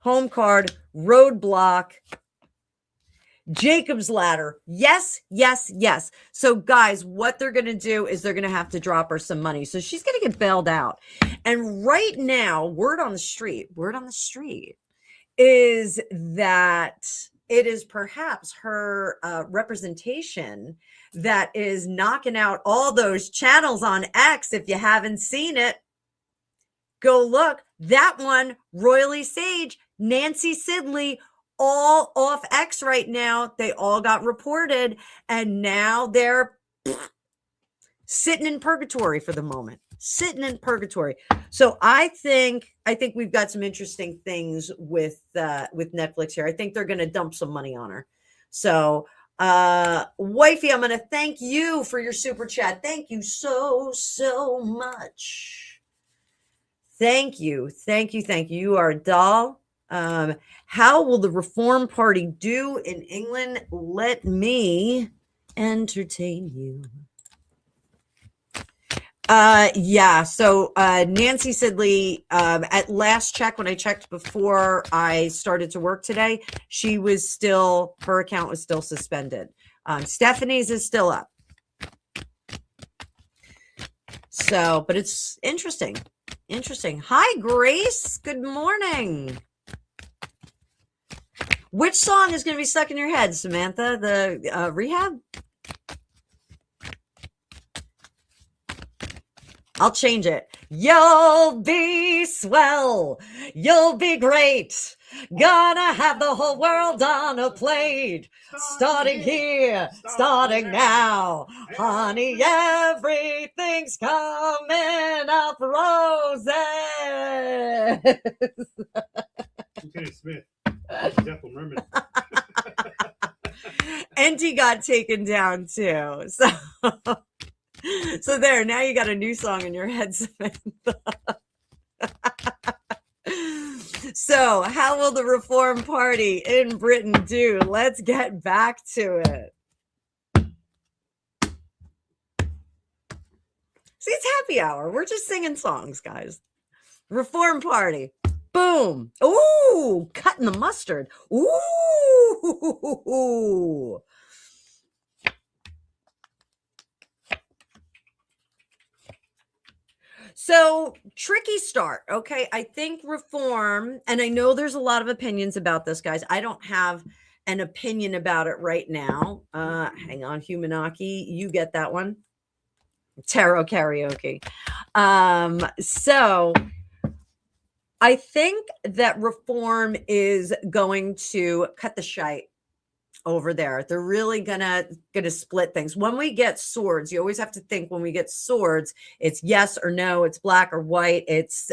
Home card, roadblock, Jacob's ladder. Yes, yes, yes. So guys, what they're going to do is they're going to have to drop her some money. So she's going to get bailed out. And right now, word on the street is that it is perhaps her representation that is knocking out all those channels on X. If you haven't seen it, go look. That one, Royally Sage, Nancy Sidley, all off X right now. They all got reported, and now they're sitting in purgatory for the moment. Sitting in purgatory. So I think we've got some interesting things with Netflix here. I think they're going to dump some money on her. So wifey, I'm going to thank you for your super chat. Thank you so much. Thank you. You are a doll. How will the Reform Party do in England? Let me entertain you. Yeah. So Nancy Sidley, at last check, when I checked before I started to work today, her account was still suspended. Stephanie's is still up. So, but it's interesting. Hi, Grace. Good morning. Which song is going to be stuck in your head, Samantha? The Rehab? I'll change it. You'll be swell. You'll be great. Gonna have the whole world on a plate. Starting here, starting now. Honey, everything's coming up roses. Lieutenant Smith. Deathful Merman. Enty got taken down too. So there, now you got a new song in your head, Samantha. So how will the Reform Party in Britain do? Let's get back to it. See, it's happy hour. We're just singing songs, guys. Reform Party. Boom. Ooh, cutting the mustard. Ooh. So, tricky start. Okay. I think reform, and I know there's a lot of opinions about this, guys. I don't have an opinion about it right now. Hang on, Humanaki, you get that one. Tarot karaoke. So I think that reform is going to cut the shite over there. They're really gonna split things. When we get swords, you always have to think when we get swords, it's yes or no, it's black or white, it's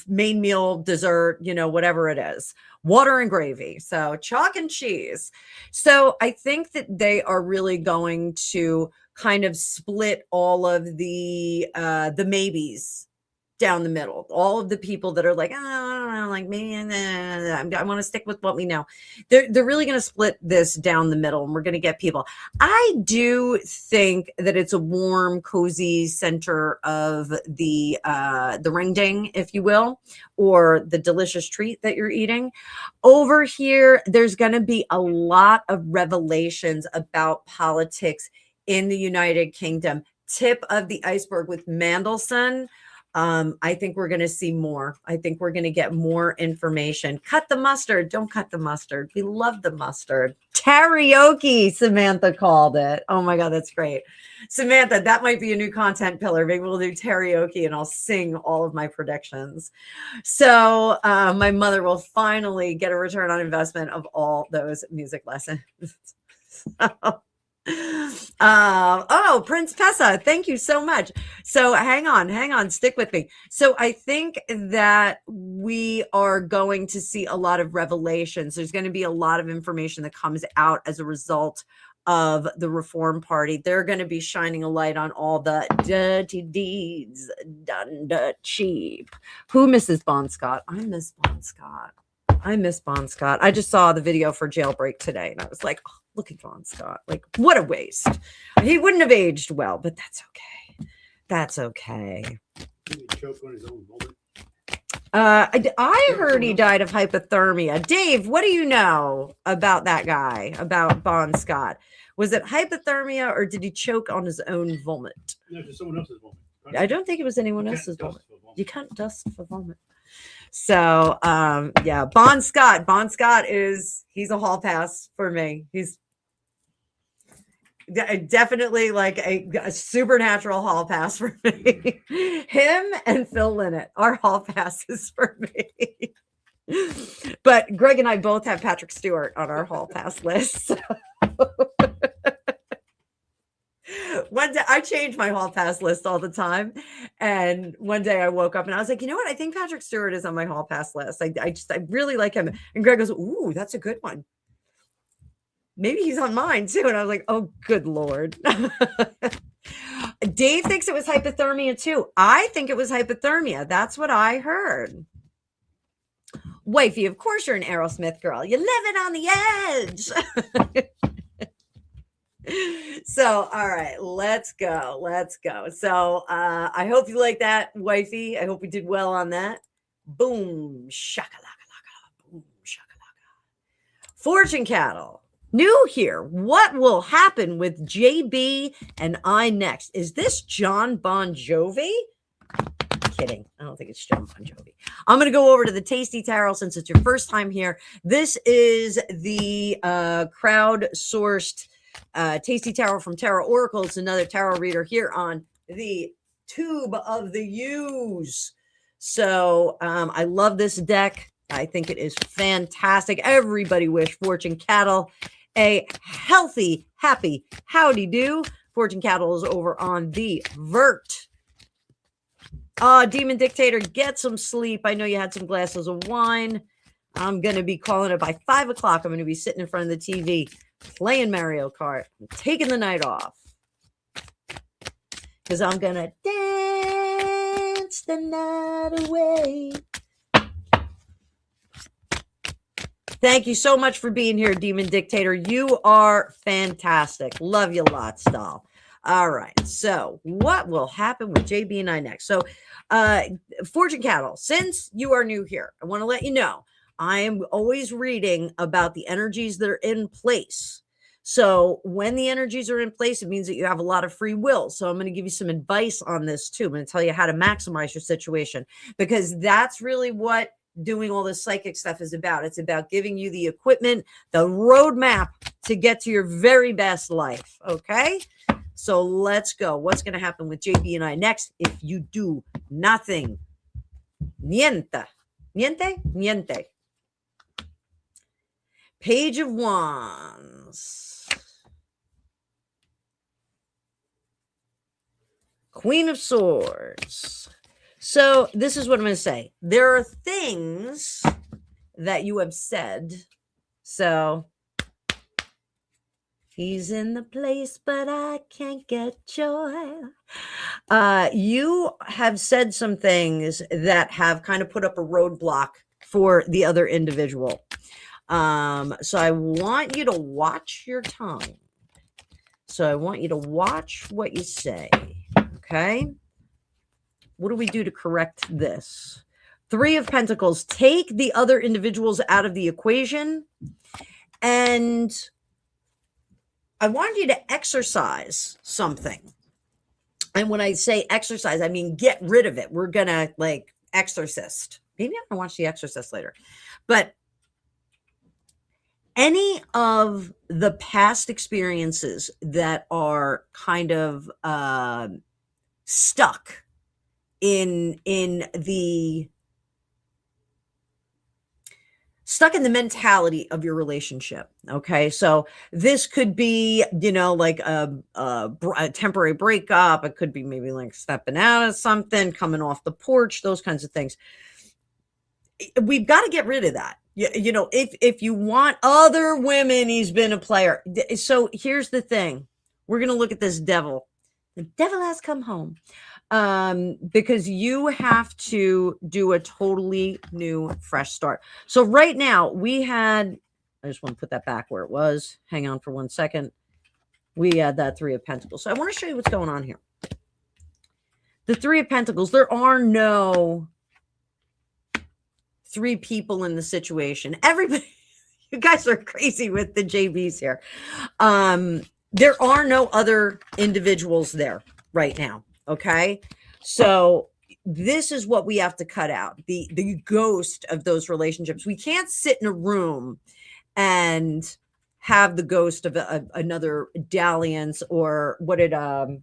main meal, dessert, whatever it is. Water and gravy. So chalk and cheese. So I think that they are really going to kind of split all of the maybes down the middle. All of the people that are like, oh, I don't know, like maybe I want to stick with what we know. They're really going to split this down the middle, and we're going to get people. I do think that it's a warm, cozy center of the ring ding, if you will, or the delicious treat that you're eating. Over here, there's going to be a lot of revelations about politics in the United Kingdom. Tip of the iceberg with Mandelson. I think we're going to see more. I think we're going to get more information. Cut the mustard. Don't cut the mustard. We love the mustard. Karaoke, Samantha called it. Oh my God, that's great. Samantha, that might be a new content pillar. Maybe we'll do karaoke and I'll sing all of my predictions. So my mother will finally get a return on investment of all those music lessons. Prince Pessa, thank you so much. So hang on, stick with me. So I think that we are going to see a lot of revelations. There's going to be a lot of information that comes out as a result of the Reform Party. They're going to be shining a light on all the dirty deeds done dirt cheap. Who misses Bon Scott? I miss Bon Scott. I just saw the video for Jailbreak today, and I was like, oh, look at Bon Scott. Like, what a waste. He wouldn't have aged well, but that's okay. That's okay. Did he choke on his own vomit? I heard he died of hypothermia. Dave, what do you know about that guy, about Bon Scott? Was it hypothermia or did he choke on his own vomit? No, just someone else's vomit. I don't think it was anyone else's vomit. You can't dust for vomit. So, yeah, Bon Scott he's a hall pass for me. He's definitely like a supernatural hall pass for me. Him and Phil Lynott are hall passes for me. But Greg and I both have Patrick Stewart on our hall pass list. So. One day I change my hall pass list all the time. And one day I woke up and I was like, you know what? I think Patrick Stewart is on my hall pass list. I really like him. And Greg goes, ooh, that's a good one. Maybe he's on mine too. And I was like, oh, good Lord. Dave thinks it was hypothermia too. I think it was hypothermia. That's what I heard. Wifey, of course you're an Aerosmith girl. You're living on the edge. So, all right, let's go. So, I hope you like that, wifey. I hope we did well on that. Boom, shakalaka, boom, shakalaka. Fortune cattle, new here. What will happen with JB and I next? Is this John Bon Jovi? Kidding. I don't think it's John Bon Jovi. I'm going to go over to the Tasty Tarot since it's your first time here. This is the crowd-sourced Tasty Tarot from Tarot Oracle. It's another tarot reader here on the Tube of the U's. So I love this deck. I think it is fantastic. Everybody wish Fortune Cattle a healthy, happy, howdy do. Fortune Cattle is over on the Vert. Demon Dictator, get some sleep. I know you had some glasses of wine. I'm going to be calling it by 5 o'clock. I'm going to be sitting in front of the TV playing Mario Kart. I'm taking the night off because I'm going to dance the night away. Thank you so much for being here, Demon Dictator. You are fantastic. Love you lots, doll. All right. So what will happen with JB and I next? So Fortune Cattle, since you are new here, I want to let you know I am always reading about the energies that are in place. So when the energies are in place, it means that you have a lot of free will. So I'm going to give you some advice on this too. I'm going to tell you how to maximize your situation, because that's really what doing all this psychic stuff is about. It's about giving you the equipment, the roadmap to get to your very best life. Okay. So let's go. What's going to happen with JB and I next if you do nothing? Niente. Niente? Niente. Page of Wands. Queen of Swords. So this is what I'm going to say. There are things that you have said. So he's in the place, but I can't get joy. You have said some things that have kind of put up a roadblock for the other individual. So I want you to watch your tongue. So I want you to watch what you say. Okay. What do we do to correct this? 3 of Pentacles. Take the other individuals out of the equation. And I want you to exercise something. And when I say exercise, I mean get rid of it. We're going to like exorcist. Maybe I'm going to watch The Exorcist later. But any of the past experiences that are kind of stuck in the mentality of your relationship. Okay. So this could be, like a temporary breakup. It could be maybe like stepping out of something, coming off the porch, those kinds of things. We've got to get rid of that. If you want other women, he's been a player. So here's the thing. We're going to look at this devil. The devil has come home. Because you have to do a totally new, fresh start. So right now I just want to put that back where it was. Hang on for 1 second. We had that 3 of Pentacles. So I want to show you what's going on here. The 3 of Pentacles, there are no 3 people in the situation. Everybody, you guys are crazy with the JBs here. There are no other individuals there right now. Okay. So this is what we have to cut out. The ghost of those relationships. We can't sit in a room and have the ghost of another dalliance, or what did Jada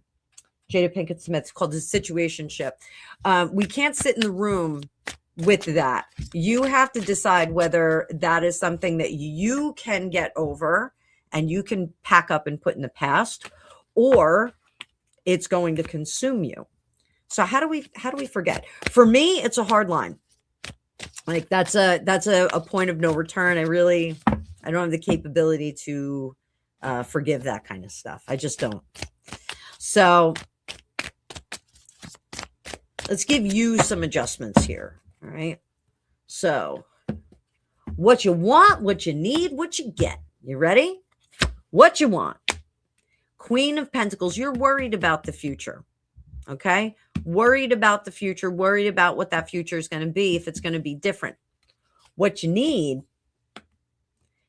Pinkett Smith called the situationship. We can't sit in the room with that. You have to decide whether that is something that you can get over and you can pack up and put in the past, or it's going to consume you. So how do we forget? For me, it's a hard line. Like that's a point of no return. I don't have the capability to forgive that kind of stuff. I just don't. So let's give you some adjustments here. All right. So what you want, what you need, what you get. You ready? What you want. Queen of Pentacles, you're worried about the future. Okay? Worried about the future, worried about what that future is going to be, if it's going to be different. What you need,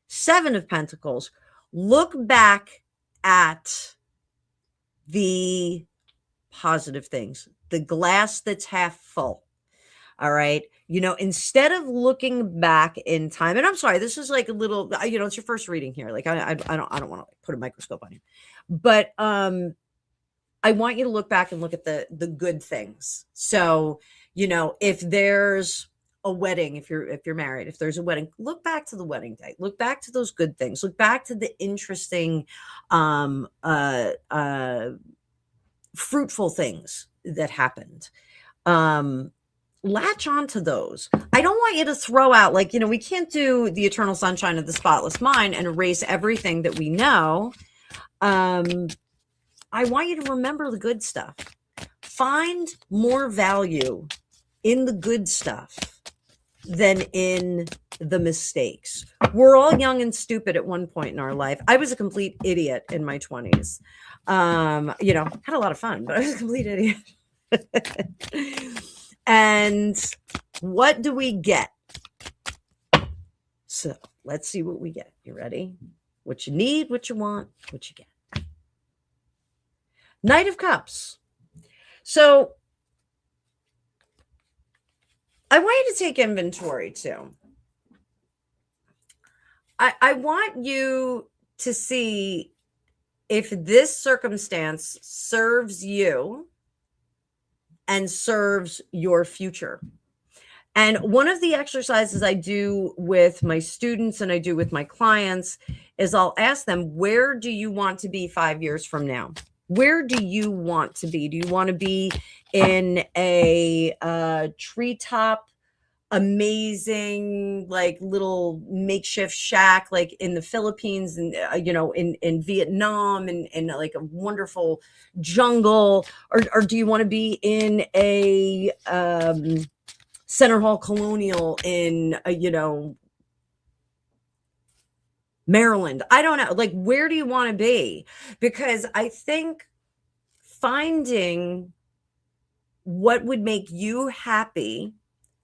7 of Pentacles, look back at the positive things, the glass that's half full. All right. Instead of looking back in time, and I'm sorry, this is like a little, it's your first reading here. Like I don't want to put a microscope on you, but I want you to look back and look at the good things. So, if there's a wedding, if you're married, if there's a wedding, look back to the wedding day, look back to those good things, look back to the interesting, fruitful things that happened. Latch on to those. I don't want you to throw out, we can't do the eternal sunshine of the spotless mind and erase everything that we know. I want you to remember the good stuff. Find more value in the good stuff than in the mistakes. We're all young and stupid at one point in our life. I was a complete idiot in my 20s. You know, had a lot of fun, but I was a complete idiot. And what do we get? So let's see what we get. You ready? What you need, what you want, what you get. Knight of Cups. So I want you to take inventory too. I want you to see if this circumstance serves you and serves your future. And one of the exercises I do with my students and I do with my clients is I'll ask them, where do you want to be 5 years from now? Where do you want to be? Do you want to be in a treetop, amazing, like little makeshift shack, like in the Philippines and, you know, in Vietnam and like a wonderful jungle? Or do you want to be in a Center Hall Colonial in, you know, Maryland? I don't know. Like, where do you want to be? Because I think finding what would make you happy,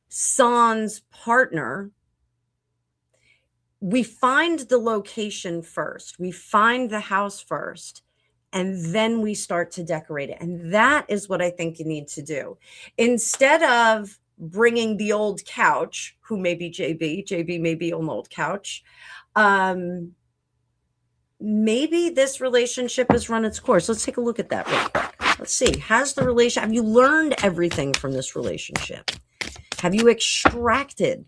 sans partner, we find the location first, we find the house first, and then we start to decorate it. And that is what I think you need to do. Instead of bringing the old couch, who may be JB may be an old couch, maybe this relationship has run its course. Let's take a look at that real quick. Let's see. Have you learned everything from this relationship? Have you extracted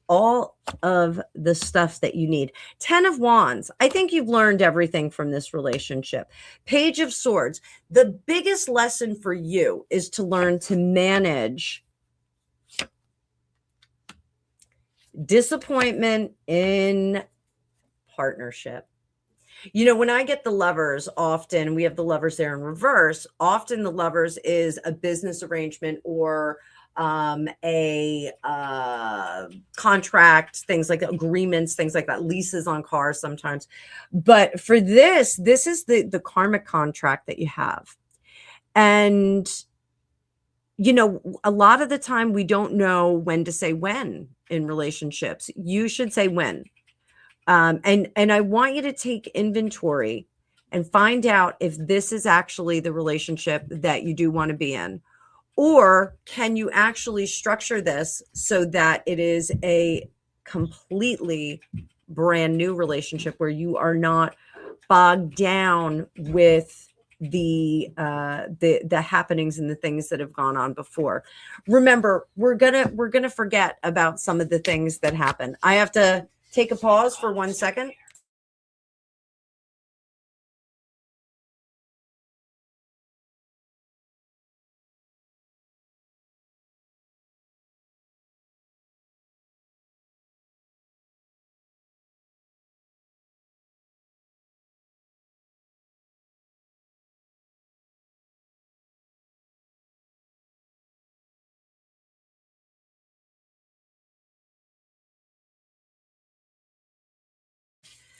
all of the stuff that you need? 10 of Wands. I think you've learned everything from this relationship. Page of Swords. The biggest lesson for you is to learn to manage disappointment in partnership. You know, when I get the Lovers, often we have the Lovers there in reverse. Often the Lovers is a business arrangement or a contract, things like agreements, things like that, leases on cars sometimes. But for this is the karmic contract that you have. And, you know, a lot of the time we don't know when to say when in relationships. You should say when. And I want you to take inventory and find out if this is actually the relationship that you do want to be in. Or can you actually structure this so that it is a completely brand new relationship where you are not bogged down with the happenings and the things that have gone on before? Remember, we're gonna forget about some of the things that happen. I have to take a pause for 1 second.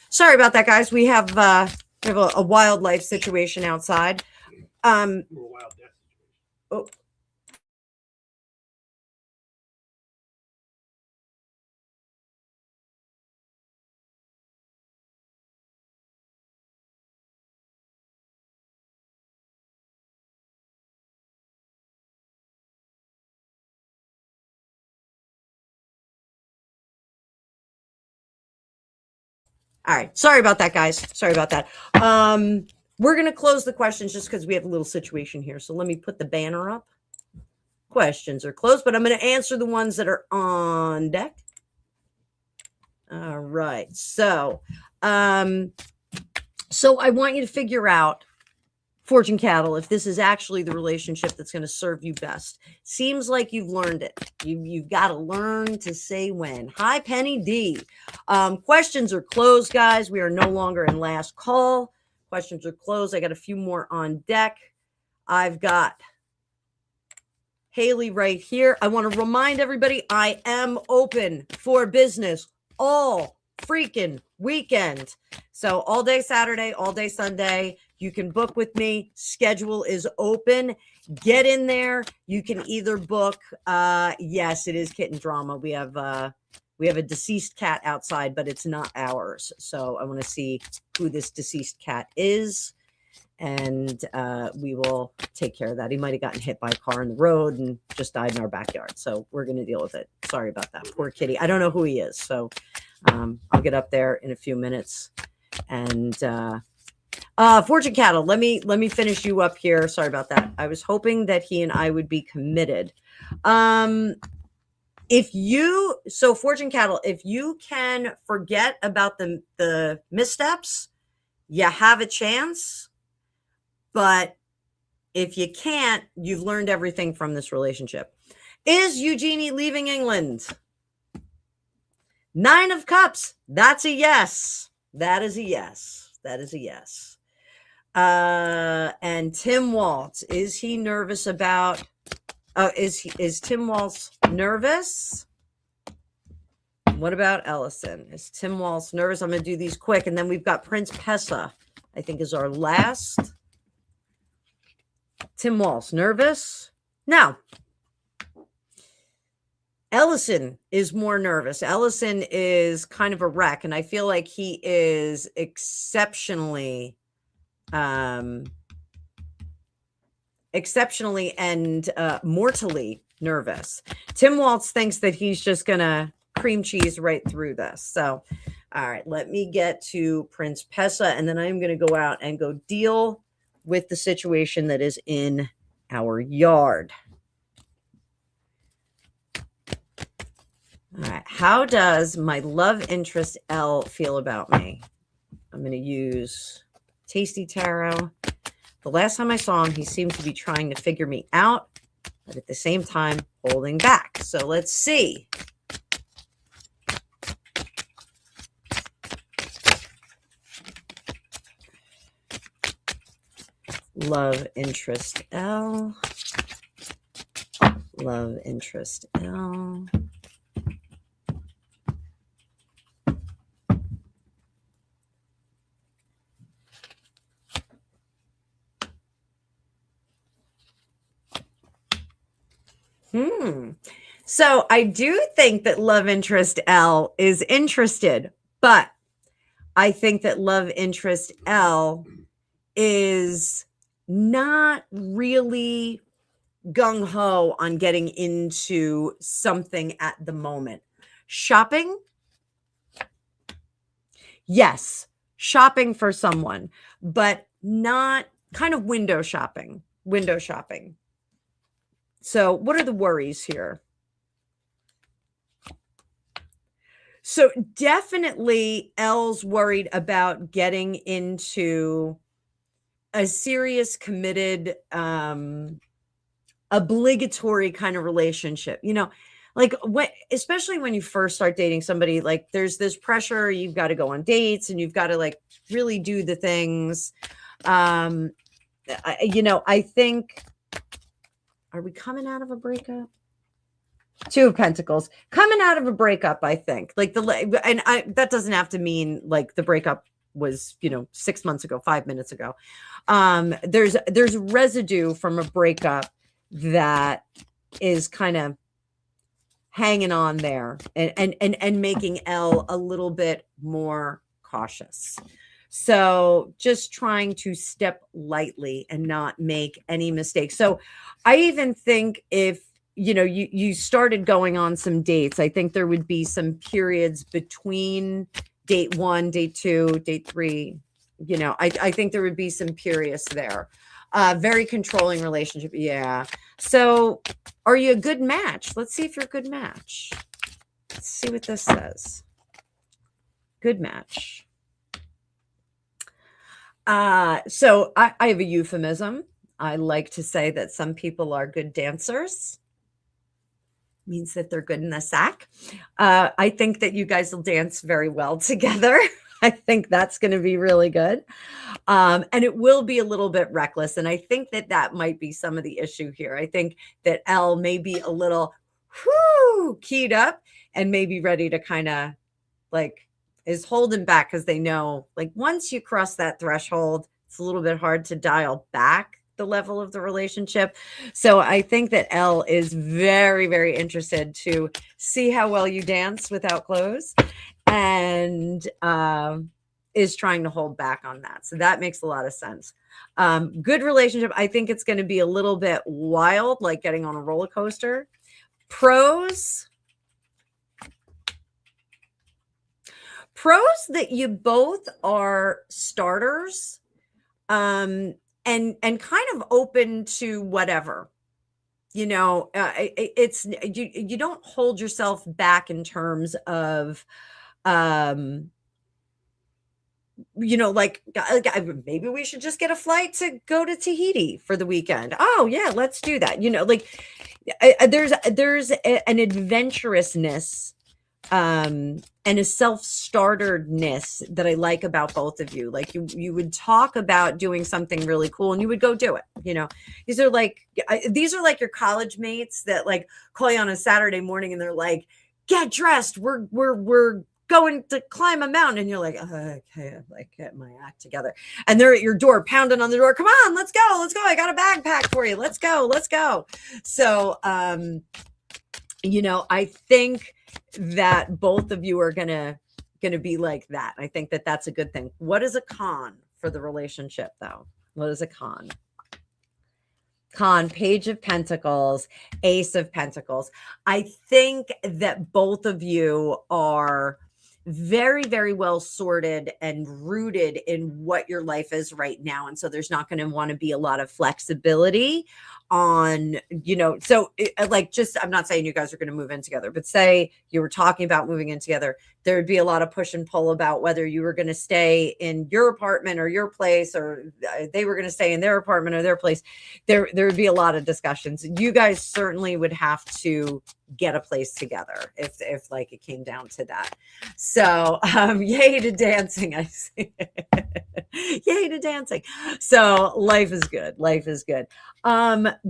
Sorry about that, guys. We have a wildlife situation outside. Or a wild death situation. Oh. All right. Sorry about that, guys. Sorry about that. We're going to close the questions just because we have a little situation here. So let me put the banner up. Questions are closed, but I'm going to answer the ones that are on deck. All right. So I want you to figure out, Fortune Cattle, if this is actually the relationship that's going to serve you best. Seems like you've learned it. You've got to learn to say when. Hi, Penny D. Questions are closed, guys. We are no longer in last call. Questions are closed. I got a few more on deck. I've got Haley right here. I want to remind everybody I am open for business all freaking weekend. So all day Saturday, all day Sunday, you can book with me. Schedule is open. Get in there. You can either book. Yes, it is kitten drama. We have a deceased cat outside, but it's not ours. So I want to see who this deceased cat is. And we will take care of that. He might have gotten hit by a car in the road and just died in our backyard. So we're going to deal with it. Sorry about that. Poor kitty. I don't know who he is. So I'll get up there in a few minutes. And Fortune Cattle, let me finish you up here. Sorry about that. I was hoping that he and I would be committed. Fortune Cattle, if you can forget about the missteps, you have a chance. But if you can't, you've learned everything from this relationship. Is Eugenie leaving England? 9 of Cups. That's a yes. That is a yes. That is a yes. And Tim Waltz, is he nervous about? Is Tim Waltz nervous? What about Ellison? Is Tim Waltz nervous? I'm going to do these quick, and then we've got Prince Pessa, I think is our last. Tim Waltz, nervous? No. Ellison is more nervous. Ellison is kind of a wreck, and I feel like he is exceptionally and mortally nervous. Tim Waltz thinks that he's just going to cream cheese right through this. So, all right, let me get to Prince Pessa, and then I'm going to go out and go deal with the situation that is in our yard. All right. How does my love interest L feel about me? I'm going to use Tasty Tarot. The last time I saw him, he seemed to be trying to figure me out, but at the same time, holding back. So let's see. Love interest L. Love interest L. So I do think that love interest L is interested, but I think that love interest L is not really gung-ho on getting into something at the moment. Shopping? Yes, shopping for someone, but not kind of window shopping. Window shopping. So what are the worries here? So definitely L's worried about getting into a serious, committed, obligatory kind of relationship. You know, like especially when you first start dating somebody, like there's this pressure, you've got to go on dates and you've got to like really do the things. I think, are we coming out of a breakup? 2 of Pentacles, coming out of a breakup, I think. Like that doesn't have to mean like the breakup was, 6 months ago, 5 minutes ago. There's residue from a breakup that is kind of hanging on there and making L a little bit more cautious. So just trying to step lightly and not make any mistakes. So I even think if, you started going on some dates, I think there would be some periods between date 1, date 2, date 3. I think there would be some periods there. Very controlling relationship. Yeah. So are you a good match? Let's see if you're a good match. Let's see what this says. Good match. So I have a euphemism. I like to say that some people are good dancers. Means that they're good in the sack. I think that you guys will dance very well together. I think that's going to be really good. And it will be a little bit reckless. And I think that that might be some of the issue here. I think that Elle may be a little keyed up and maybe ready to kind of like is holding back because they know like once you cross that threshold, it's a little bit hard to dial back the level of the relationship. So I think that Elle is very, very interested to see how well you dance without clothes and is trying to hold back on that. So that makes a lot of sense. Good relationship. I think it's going to be a little bit wild, like getting on a roller coaster. Pros that you both are starters and kind of open to whatever. It's you don't hold yourself back in terms of like maybe we should just get a flight to go to Tahiti for the weekend. Oh yeah, let's do that. There's an adventurousness and a self-starteredness that I like about both of you. Like you would talk about doing something really cool and you would go do it. These are like your college mates that like call you on a Saturday morning and they're like, get dressed. We're going to climb a mountain. And you're like, okay, I'm like get my act together. And they're at your door pounding on the door. Come on, let's go. I got a backpack for you. Let's go. So, I think that both of you are gonna be like that. I think that that's a good thing. What is a con for the relationship, though? What is a con? Page of Pentacles, Ace of Pentacles. I think that both of you are very, very well sorted and rooted in what your life is right now. And so there's not going to want to be a lot of flexibility on, I'm not saying you guys are going to move in together, but say you were talking about moving in together, there would be a lot of push and pull about whether you were going to stay in your apartment or your place, or they were going to stay in their apartment or their place. There would be a lot of discussions. You guys certainly would have to get a place together if like it came down to that. So yay to dancing. I see. Yay to dancing. So life is good.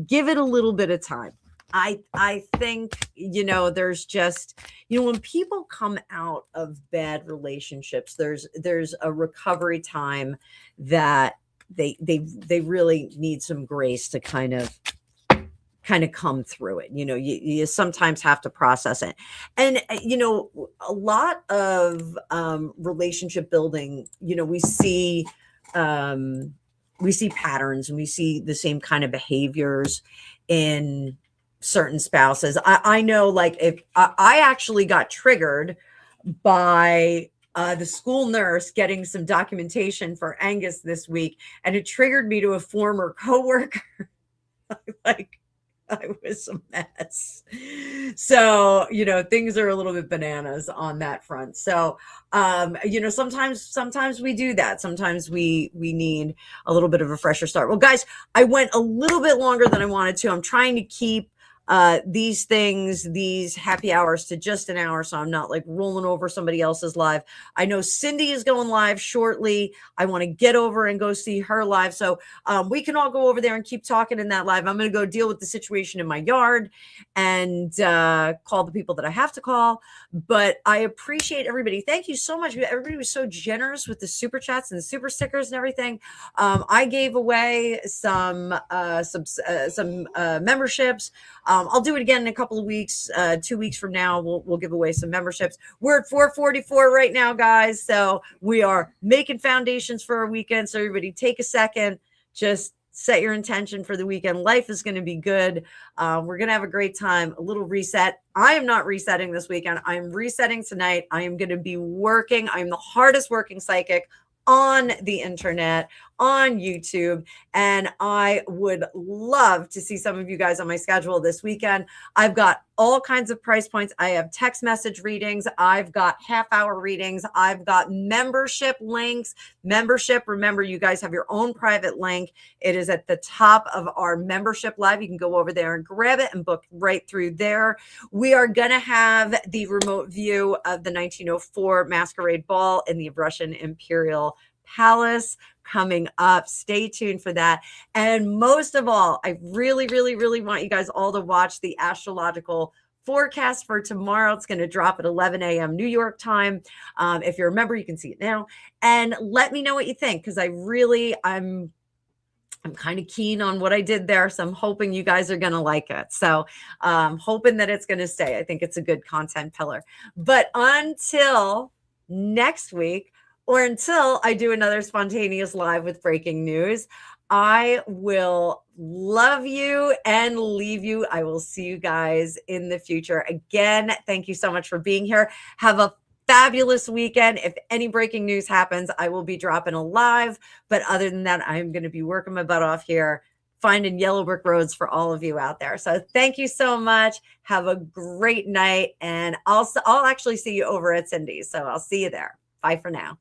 Give it a little bit of time. I think, there's just, when people come out of bad relationships, there's a recovery time that they really need some grace to kind of come through it. You sometimes have to process it. And, a lot of relationship building, we see patterns and we see the same kind of behaviors in certain spouses. I know, like, if I actually got triggered by the school nurse getting some documentation for Angus this week, and it triggered me to a former coworker. I was a mess. So, things are a little bit bananas on that front. So, sometimes we do that. Sometimes we need a little bit of a fresher start. Well, guys, I went a little bit longer than I wanted to. I'm trying to keep these happy hours to just an hour, so I'm not like rolling over somebody else's live. I know Cindy is going live shortly. I want to get over and go see her live, so we can all go over there and keep talking in that live. I'm going to go deal with the situation in my yard and call the people that I have to call. But I appreciate everybody. Thank you so much. Everybody was so generous with the super chats and super stickers and everything. I gave away some memberships. I'll do it again in a couple of weeks. 2 weeks from now, we'll give away some memberships. We're at 444 right now, guys. So we are making foundations for our weekend. So everybody take a second, just set your intention for the weekend. Life is going to be good. We're going to have a great time, a little reset. I am not resetting this weekend. I'm resetting tonight. I am going to be working. I'm the hardest working psychic on the internet, on YouTube. And I would love to see some of you guys on my schedule this weekend. I've got all kinds of price points. I have text message readings. I've got half-hour readings. I've got membership links. Membership, remember, you guys have your own private link. It is at the top of our membership live. You can go over there and grab it and book right through there. We are going to have the remote view of the 1904 Masquerade Ball in the Russian Imperial Palace coming up. Stay tuned for that. And most of all, I really, really, really want you guys all to watch the astrological forecast for tomorrow. It's going to drop at 11 a.m. New York time. If you're a member, you can see it now. And let me know what you think, because I'm kind of keen on what I did there. So I'm hoping you guys are going to like it. So hoping that it's going to stay. I think it's a good content pillar. But until next week, or until I do another spontaneous live with breaking news, I will love you and leave you. I will see you guys in the future. Again, thank you so much for being here. Have a fabulous weekend. If any breaking news happens, I will be dropping a live. But other than that, I'm going to be working my butt off here, finding yellow brick roads for all of you out there. So thank you so much. Have a great night. And I'll actually see you over at Cindy's. So I'll see you there. Bye for now.